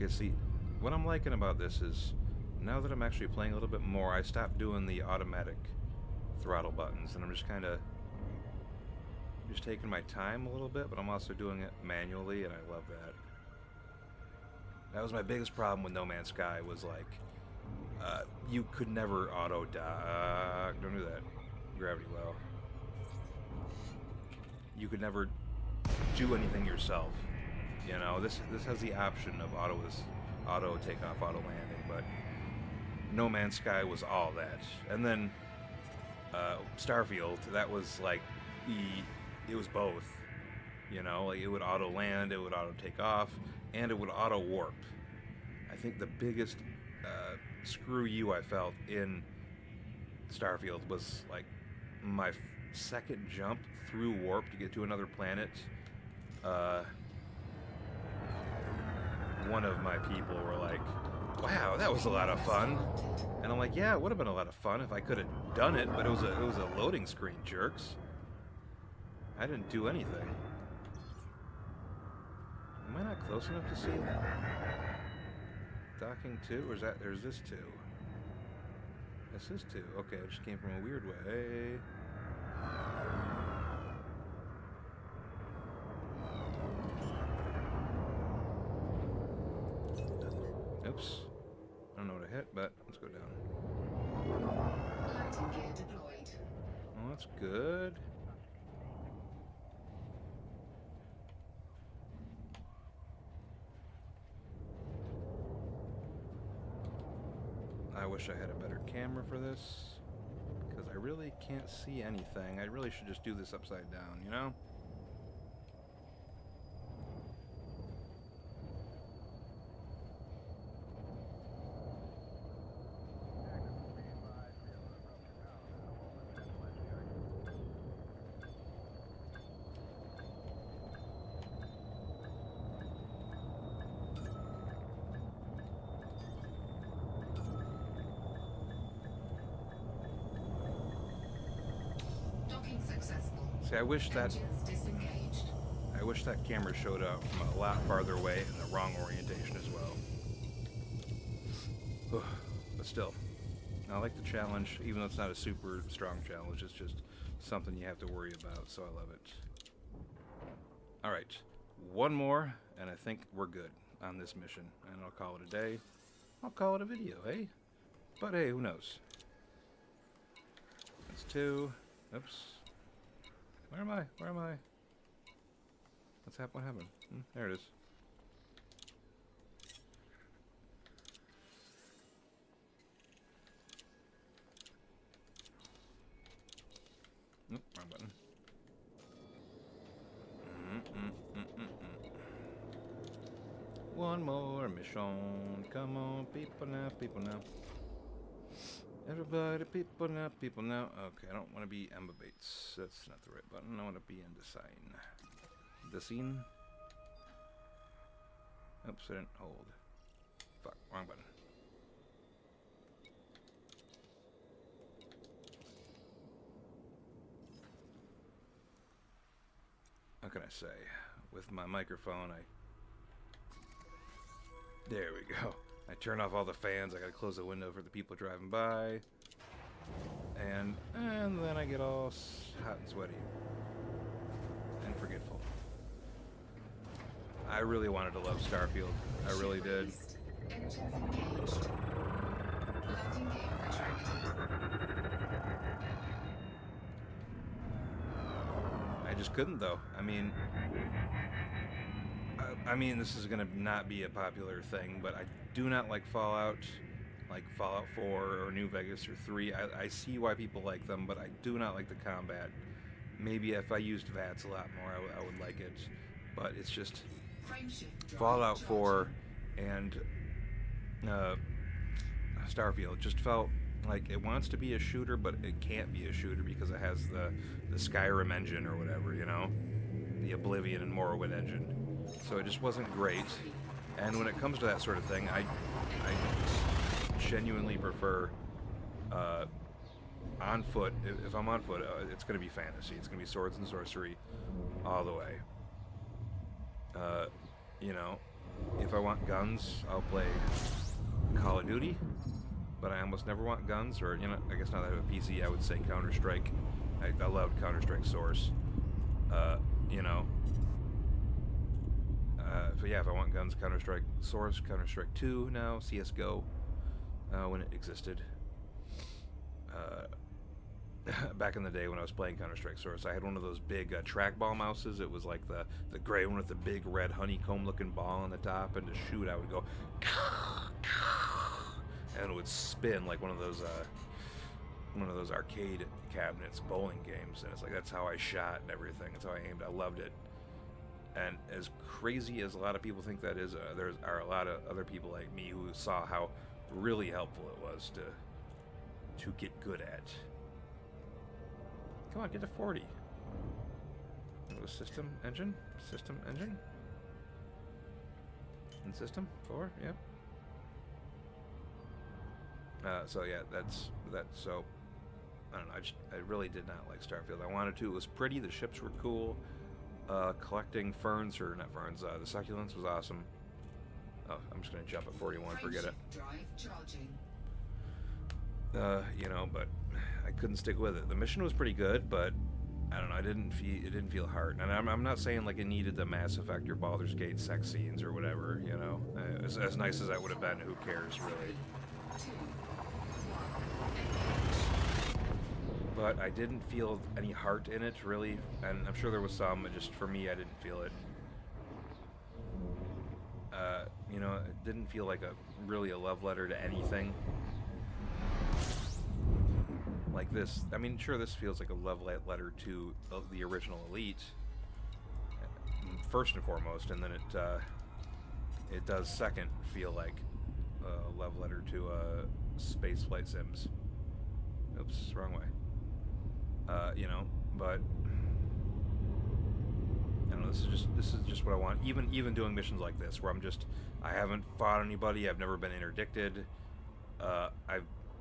Okay, see, what I'm liking about this is now that I'm actually playing a little bit more, I stopped doing the automatic throttle buttons, and I'm just kind of just taking my time a little bit, but I'm also doing it manually, and I love that. That was my biggest problem with No Man's Sky, was like, you could never auto dock. Don't do that. Gravity well. You could never do anything yourself. You know, this has the option of auto takeoff, auto landing, but No Man's Sky was all that. And then Starfield, that was like it was both. You know, like it would auto land, it would auto take off, and it would auto warp. I think the biggest screw you I felt in Starfield was like my second jump through warp to get to another planet. One of my people were like, wow, that was a lot of fun. And I'm like, yeah, it would have been a lot of fun if I could have done it, but it was a loading screen, jerks. I didn't do anything. Am I not close enough to see that? Docking 2? Or is that, there's this 2? This is 2. Okay, it just came from a weird way. Oops. I don't know what I hit, but let's go down. Landing gear deployed. Oh, that's good. I wish I had a better camera for this, because I really can't see anything. I really should just do this upside down, you know? Docking successful. See, I wish that Engines disengaged. camera showed up from a lot farther away in the wrong orientation as well. But still, I like the challenge, even though it's not a super strong challenge. It's just something you have to worry about, so I love it. Alright, one more, and I think we're good on this mission. And I'll call it a day. I'll call it a video, eh? But hey, who knows? That's 2. Oops. Where am I? Where am I? What happened? There it is. Nope, wrong button. One more mission. Come on, people now, people now. Everybody, people now, people now. Okay, I don't want to be Emma Bates. That's not the right button. I want to be in design. The scene. Oops, I didn't hold. Fuck, wrong button. What can I say? With my microphone, there we go. I turn off all the fans. I gotta close the window for the people driving by. And then I get all hot and sweaty. And forgetful. I really wanted to love Starfield. I really did. Engines engaged. Landing gear retracted. I just couldn't, though. I mean, this is gonna not be a popular thing, but I do not like Fallout. like Fallout 4 or New Vegas or 3. I see why people like them, but I do not like the combat. Maybe if I used VATS a lot more, I would like it. But it's just Frameshift drive Fallout charging. 4 and uh, Starfield just felt like it wants to be a shooter, but it can't be a shooter because it has the Skyrim engine or whatever, you know, the Oblivion and Morrowind engine. So it just wasn't great. And when it comes to that sort of thing, I genuinely prefer on foot. If I'm on foot, it's going to be fantasy. It's going to be swords and sorcery all the way. You know, if I want guns, I'll play Call of Duty, but I almost never want guns. Or, you know, I guess now that I have a PC, I would say Counter-Strike. I loved Counter-Strike Source. You know, so yeah, if I want guns, Counter-Strike Source, Counter-Strike 2 now, CSGO, when it existed. Back in the day when I was playing Counter-Strike Source, I had one of those big trackball mouses. It was like the gray one with the big red honeycomb-looking ball on the top, and to shoot, I would go, and it would spin like one of those arcade cabinets, bowling games, and it's like that's how I shot and everything. That's how I aimed. I loved it. And as crazy as a lot of people think that is, there are a lot of other people like me who saw how really helpful it was to get good at. Come on, get to 40. System engine? System engine? And system? 4? Yep. So yeah, that's that. So I don't know. I really did not like Starfield. I wanted to. It was pretty. The ships were cool. Collecting ferns, or not ferns. The succulents was awesome. Oh, I'm just gonna jump at 41. Forget it. Drive charging. You know, but I couldn't stick with it. The mission was pretty good, but I don't know. It didn't feel hard. And I'm not saying like it needed the Mass Effect or Baldur's Gate sex scenes or whatever. You know, as nice as that would have been, who cares really? 2, 1, But I didn't feel any heart in it really, and I'm sure there was some. But just for me, I didn't feel it. You know, it didn't feel like really a love letter to anything. Like this, I mean, sure, this feels like a love letter to the original Elite, first and foremost, and then it does second feel like a love letter to space flight sims. Oops, wrong way. You know, but I don't know. This is just what I want. Even doing missions like this, where I haven't fought anybody. I've never been interdicted. I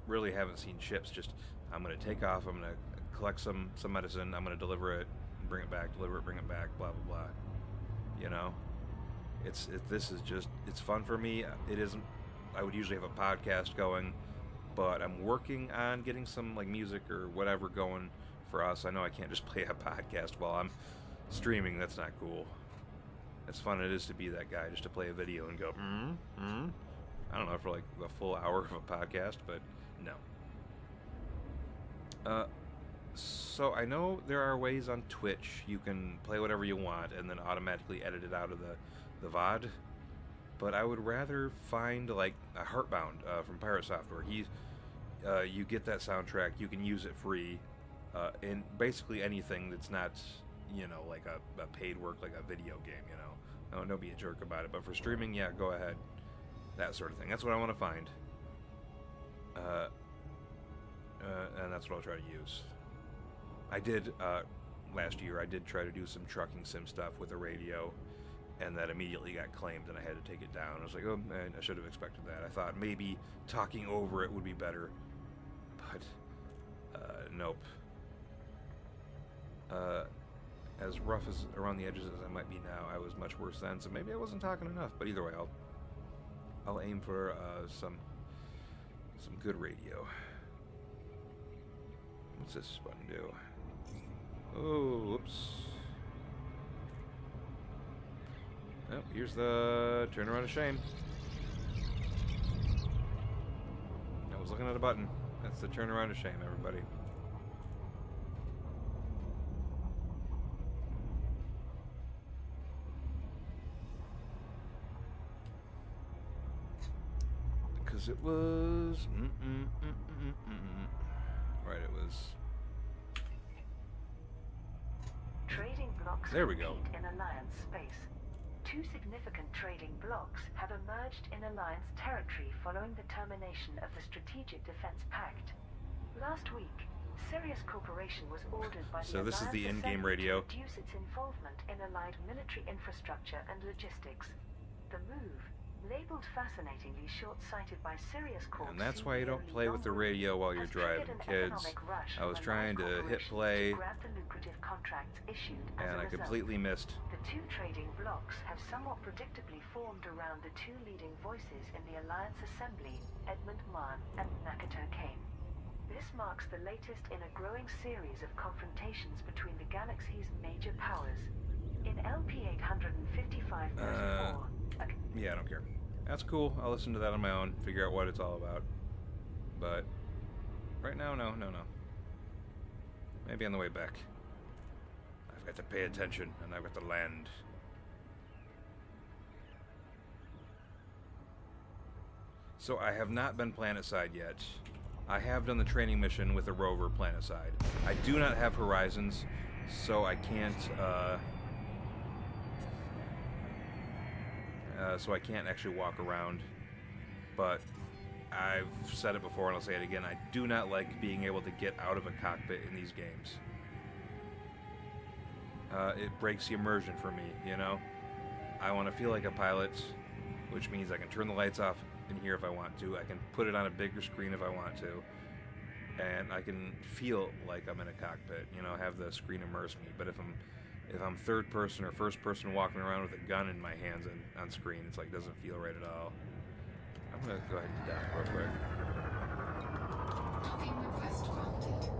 really haven't seen ships. Just I'm gonna take off. I'm gonna collect some medicine. I'm gonna deliver it, bring it back. Deliver it, bring it back. Blah blah blah. You know, this is just it's fun for me. It isn't. I would usually have a podcast going, but I'm working on getting some like music or whatever going for us. I know I can't just play a podcast while I'm streaming. That's not cool. As fun it is to be that guy, just to play a video and go, I don't know, for like a full hour of a podcast, but no. So I know there are ways on Twitch you can play whatever you want and then automatically edit it out of the VOD, but I would rather find like a Heartbound from Pirate Software. You get that soundtrack, you can use it free in basically anything that's not, you know, like a paid work, like a video game, you know. Don't be a jerk about it, but for streaming, yeah, go ahead. That sort of thing. That's what I want to find. And that's what I'll try to use. I did, last year, I did try to do some trucking sim stuff with a radio, and that immediately got claimed, and I had to take it down. I was like, oh, man, I should have expected that. I thought maybe talking over it would be better, but nope. As rough as around the edges as I might be now, I was much worse then, so maybe I wasn't talking enough. But either way, I'll aim for some good radio. What's this button do? Oh, whoops. Oh, here's the turnaround of shame. I was looking at a button. That's the turnaround of shame, everybody. Because it was... Right, it was... Trading blocks There we go. compete in Alliance space. Two significant trading blocks have emerged in Alliance territory following the termination of the Strategic Defense Pact. Last week, Sirius Corporation was ordered by the So this is the Alliance in-game Assembly radio. to reduce its involvement in Allied military infrastructure and logistics. The move, labeled fascinatingly short-sighted by Sirius Corp. And that's why you CEO don't play with the Lee radio while you're has triggered driving, an kids. economic rush I was from trying Allied to hit corporations play, to grab the lucrative contracts issued as and a I result. completely missed. The two trading blocks have somewhat predictably formed around the two leading voices in the Alliance Assembly, Edmund Mann and Nakato Kane. This marks the latest in a growing series of confrontations between the galaxy's major powers. In LP 855-34, Yeah, I don't care. That's cool. I'll listen to that on my own, figure out what it's all about. But right now, no. Maybe on the way back. I've got to pay attention, and I've got to land. So I have not been planetside yet. I have done the training mission with a rover planetside. I do not have horizons, so I can't actually walk around. But I've said it before and I'll say it again, I do not like being able to get out of a cockpit in these games. It breaks the immersion for me, you know? I want to feel like a pilot, which means I can turn the lights off in here if I want to. I can put it on a bigger screen if I want to. And I can feel like I'm in a cockpit, you know, have the screen immerse me. But if I'm third person or first person walking around with a gun in my hands and on screen, it's like doesn't feel right at all. I'm gonna go ahead and dock real quick. Docking request granted.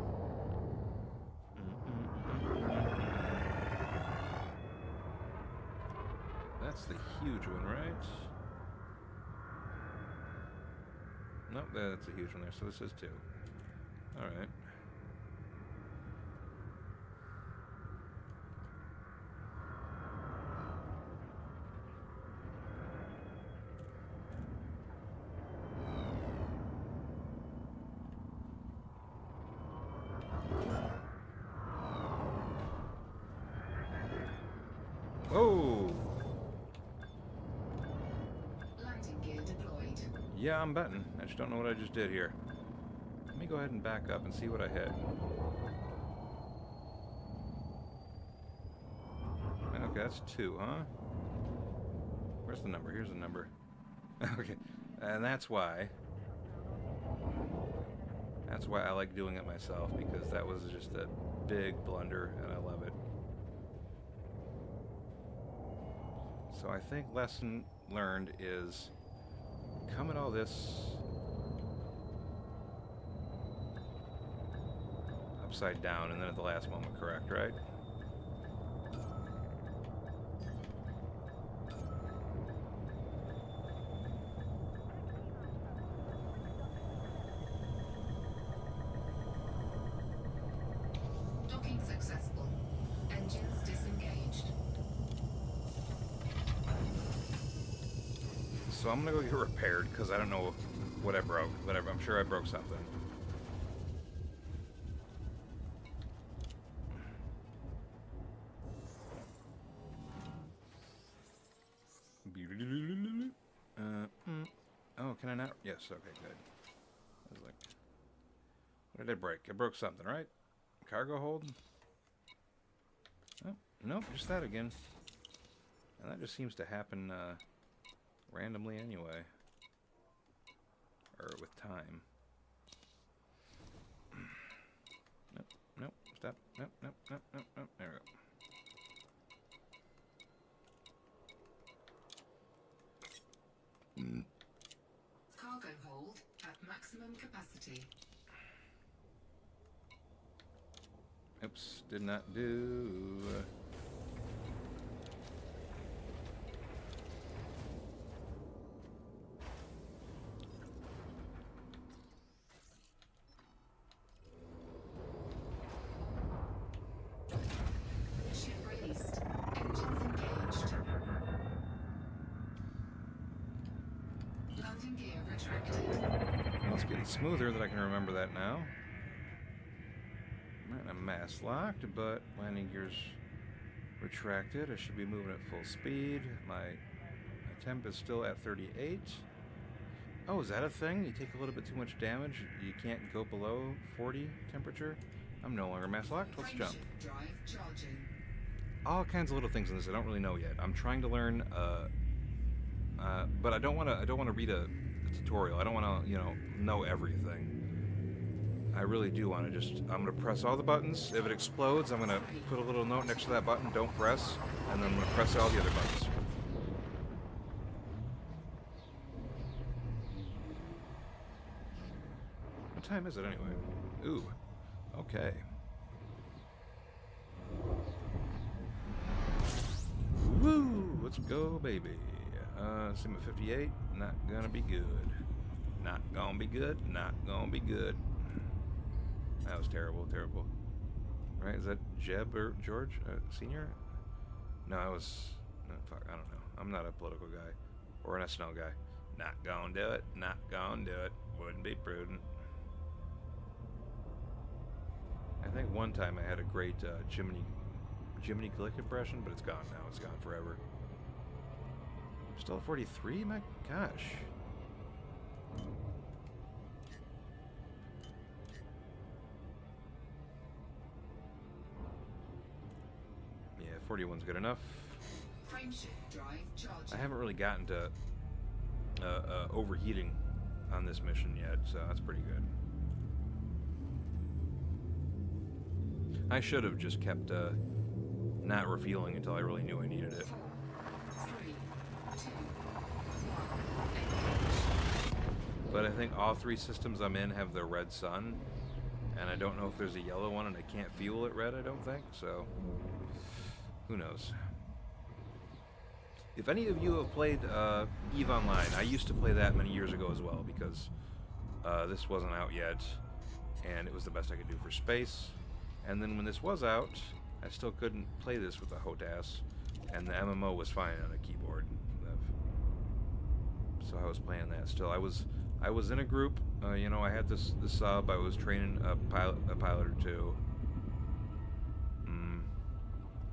That's the huge one, right? Nope, that's a huge one there, so this is 2. Alright. Whoa! Landing gear deployed. Yeah, I'm betting. I just don't know what I just did here. Let me go ahead and back up and see what I hit. Okay, that's 2, huh? Where's the number? Here's the number. Okay, and that's why I like doing it myself, because that was just a big blunder, and I love it. So I think lesson learned is come at all this upside down and then at the last moment correct, right? Docking successful. Engines disengaged. So I'm gonna go get repaired because I don't know what I broke. Whatever, I'm sure I broke something. Oh, can I not? Yes, okay, good. I was like, what did I break? I broke something, right? Cargo hold? Oh, nope, just that again. And that just seems to happen randomly anyway. Or with time. Nope, nope, stop, nope, nope, nope, nope, nope, there we go. Cargo hold at maximum capacity. Oops, did not do. Ship released. Engines engaged. Landing gear retracted. smoother that I can remember that now. Right, I'm mass locked, but landing gears retracted. I should be moving at full speed. My temp is still at 38. Oh, is that a thing? You take a little bit too much damage, you can't go below 40 temperature? I'm no longer mass locked. Let's jump. Drive charging. All kinds of little things in this I don't really know yet. I'm trying to learn, but I don't want to read a tutorial. I don't want to, know everything. I really do want to I'm going to press all the buttons. If it explodes, I'm going to put a little note next to that button, don't press, and then I'm going to press all the other buttons. What time is it anyway? Ooh, okay. Woo! Let's go, baby. Sim at 58. Not gonna be good. Not gonna be good. Not gonna be good. That was terrible, terrible. Right? Is that Jeb or George Senior? No, I was. Fuck, I don't know. I'm not a political guy or an SNL guy. Not gonna do it. Not gonna do it. Wouldn't be prudent. I think one time I had a great Jiminy Glick impression, but it's gone now. It's gone forever. Still at 43? My gosh. Yeah, 41's good enough. Frameshift drive charging. I haven't really gotten to overheating on this mission yet, so that's pretty good. I should have just kept not refueling until I really knew I needed it. 4, 3, 2, 1. But I think all three systems I'm in have the red sun, and I don't know if there's a yellow one, and I can't fuel it red, I don't think, so who knows. If any of you have played EVE Online, I used to play that many years ago as well, because this wasn't out yet, and it was the best I could do for space. And then when this was out, I still couldn't play this with a HOTAS, and the MMO was fine on a keyboard. So I was playing that still. I was in a group. I had this sub. I was training a pilot or two.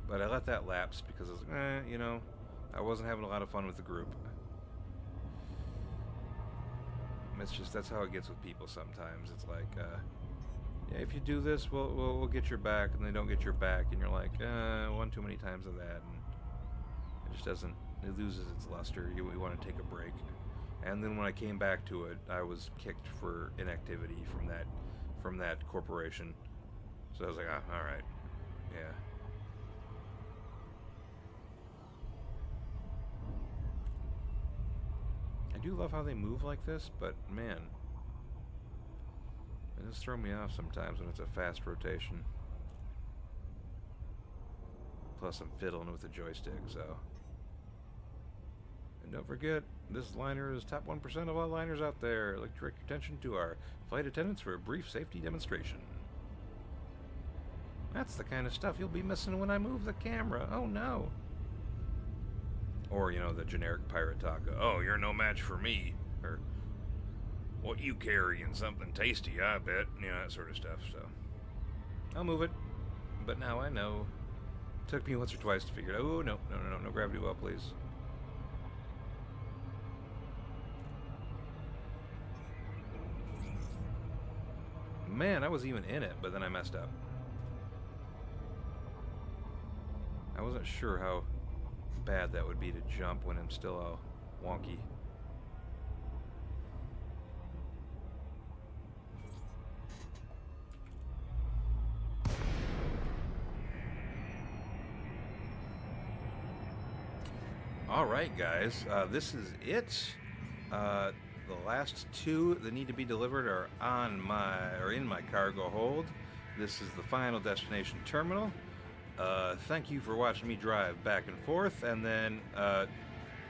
But I let that lapse because I was like, I wasn't having a lot of fun with the group. It's just that's how it gets with people sometimes. It's like. Yeah, if you do this, we'll get your back, and they don't get your back, and you're like, one too many times of that, and it just doesn't, it loses its luster. You want to take a break. And then when I came back to it, I was kicked for inactivity from that corporation. So I was like, all right, yeah. I do love how they move like this, but man. It does throw me off sometimes when it's a fast rotation. Plus I'm fiddling with the joystick, so. And don't forget, this liner is top 1% of all liners out there. I'd like to direct your attention to our flight attendants for a brief safety demonstration. That's the kind of stuff you'll be missing when I move the camera. Oh no. Or, the generic pirate talk. Oh, you're no match for me. Or, what you carrying, something tasty, I bet. That sort of stuff, so. I'll move it. But now I know. Took me once or twice to figure it out. Oh, no gravity well, please. Man, I was even in it, but then I messed up. I wasn't sure how bad that would be to jump when I'm still all wonky. Alright guys, this is it. The last two that need to be delivered are in my cargo hold. This is the final destination terminal. Thank you for watching me drive back and forth and then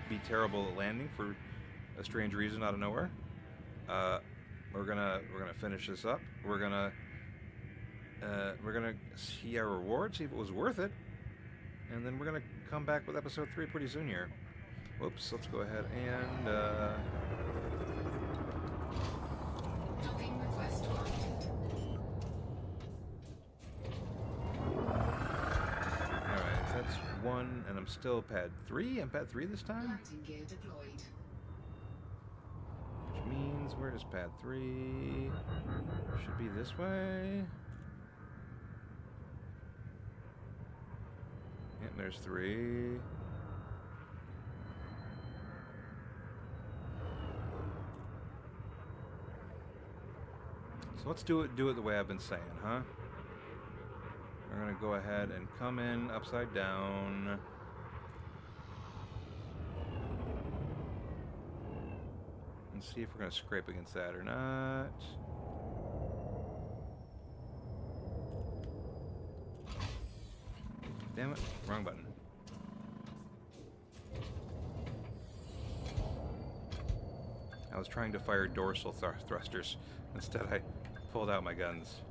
be terrible at landing for a strange reason out of nowhere. We're gonna finish this up. We're gonna see our reward, see if it was worth it, and then we're gonna come back with episode 3 pretty soon here. Whoops, let's go ahead and Docking request granted. Alright, that's 1, and I'm still pad 3? I'm pad 3 this time? Landing gear deployed. Which means, where is pad 3? Should be this way. Yep, there's 3. So let's do it the way I've been saying, huh? We're gonna go ahead and come in upside down. And see if we're gonna scrape against that or not. Damn it, wrong button. I was trying to fire dorsal thrusters. Instead, I pulled out my guns.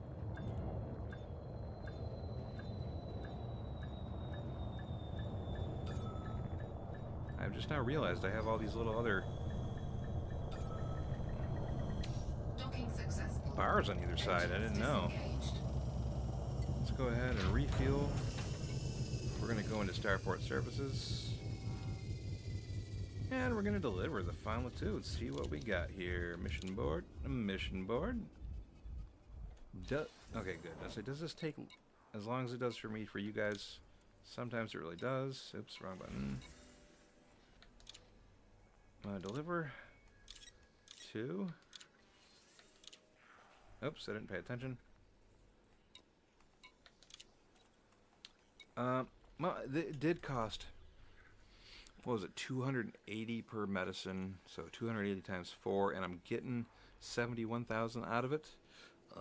I've just now realized I have all these little other Docking successful. bars on either side. I didn't know. Disengaged. Let's go ahead and refuel. We're going to go into Starport Services. And we're going to deliver the final 2. Let's see what we got here. Mission board. Mission board. Okay, good. So does this take as long as it does for me, for you guys? Sometimes it really does. Oops, wrong button. Deliver 2. Oops, I didn't pay attention. Well, it did cost, what was it, 280 per medicine, so 280 times 4, and I'm getting 71,000 out of it.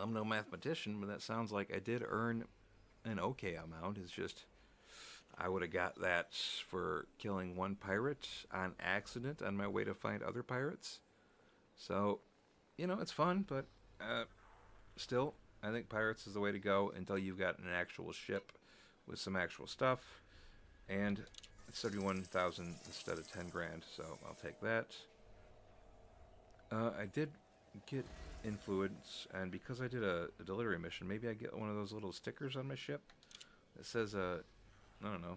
I'm no mathematician, but that sounds like I did earn an okay amount. It's just, I would have got that for killing 1 pirate on accident on my way to find other pirates. So, you know, it's fun, but still, I think pirates is the way to go until you've got an actual ship with some actual stuff. And it's 71,000 instead of 10 grand, so I'll take that. I did get influence, and because I did a delivery mission, maybe I get one of those little stickers on my ship that says, I don't know,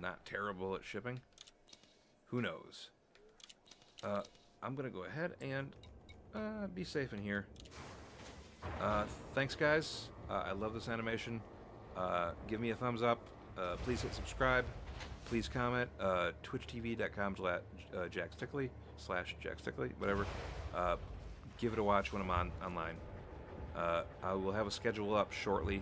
not terrible at shipping. Who knows? I'm gonna go ahead and be safe in here. Thanks, guys. I love this animation. Give me a thumbs up. Please hit subscribe. Please comment. twitchtv.com/JackStickley, whatever. Give it a watch when I'm online. I will have a schedule up shortly.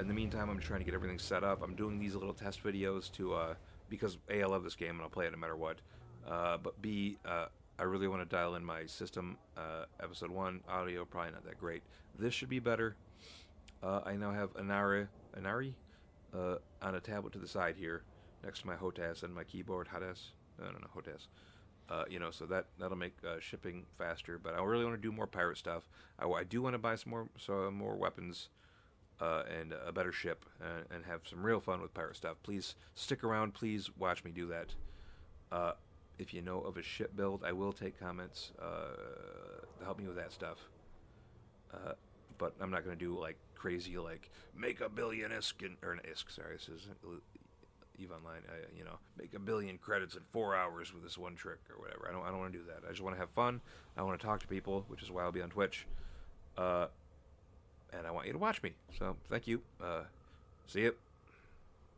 In the meantime, I'm trying to get everything set up. I'm doing these little test videos to because A, I love this game and I'll play it no matter what. But B, I really want to dial in my system. Episode 1 audio probably not that great. This should be better. I now have Inari on a tablet to the side here, next to my HOTAS and my keyboard. HOTAS? I don't know, HOTAS. You know, so that'll make shipping faster. But I really want to do more pirate stuff. I do want to buy some more weapons and a better ship and have some real fun with pirate stuff. Please stick around. Please watch me do that. If you know of a ship build, I will take comments to help me with that stuff. But I'm not going to do like crazy, like make a billion or an ISK. Sorry, this is EVE Online. You know, make a billion credits in 4 hours with this one trick or whatever. I don't want to do that. I just want to have fun. I want to talk to people, which is why I'll be on Twitch. And I want you to watch me. So thank you. See you.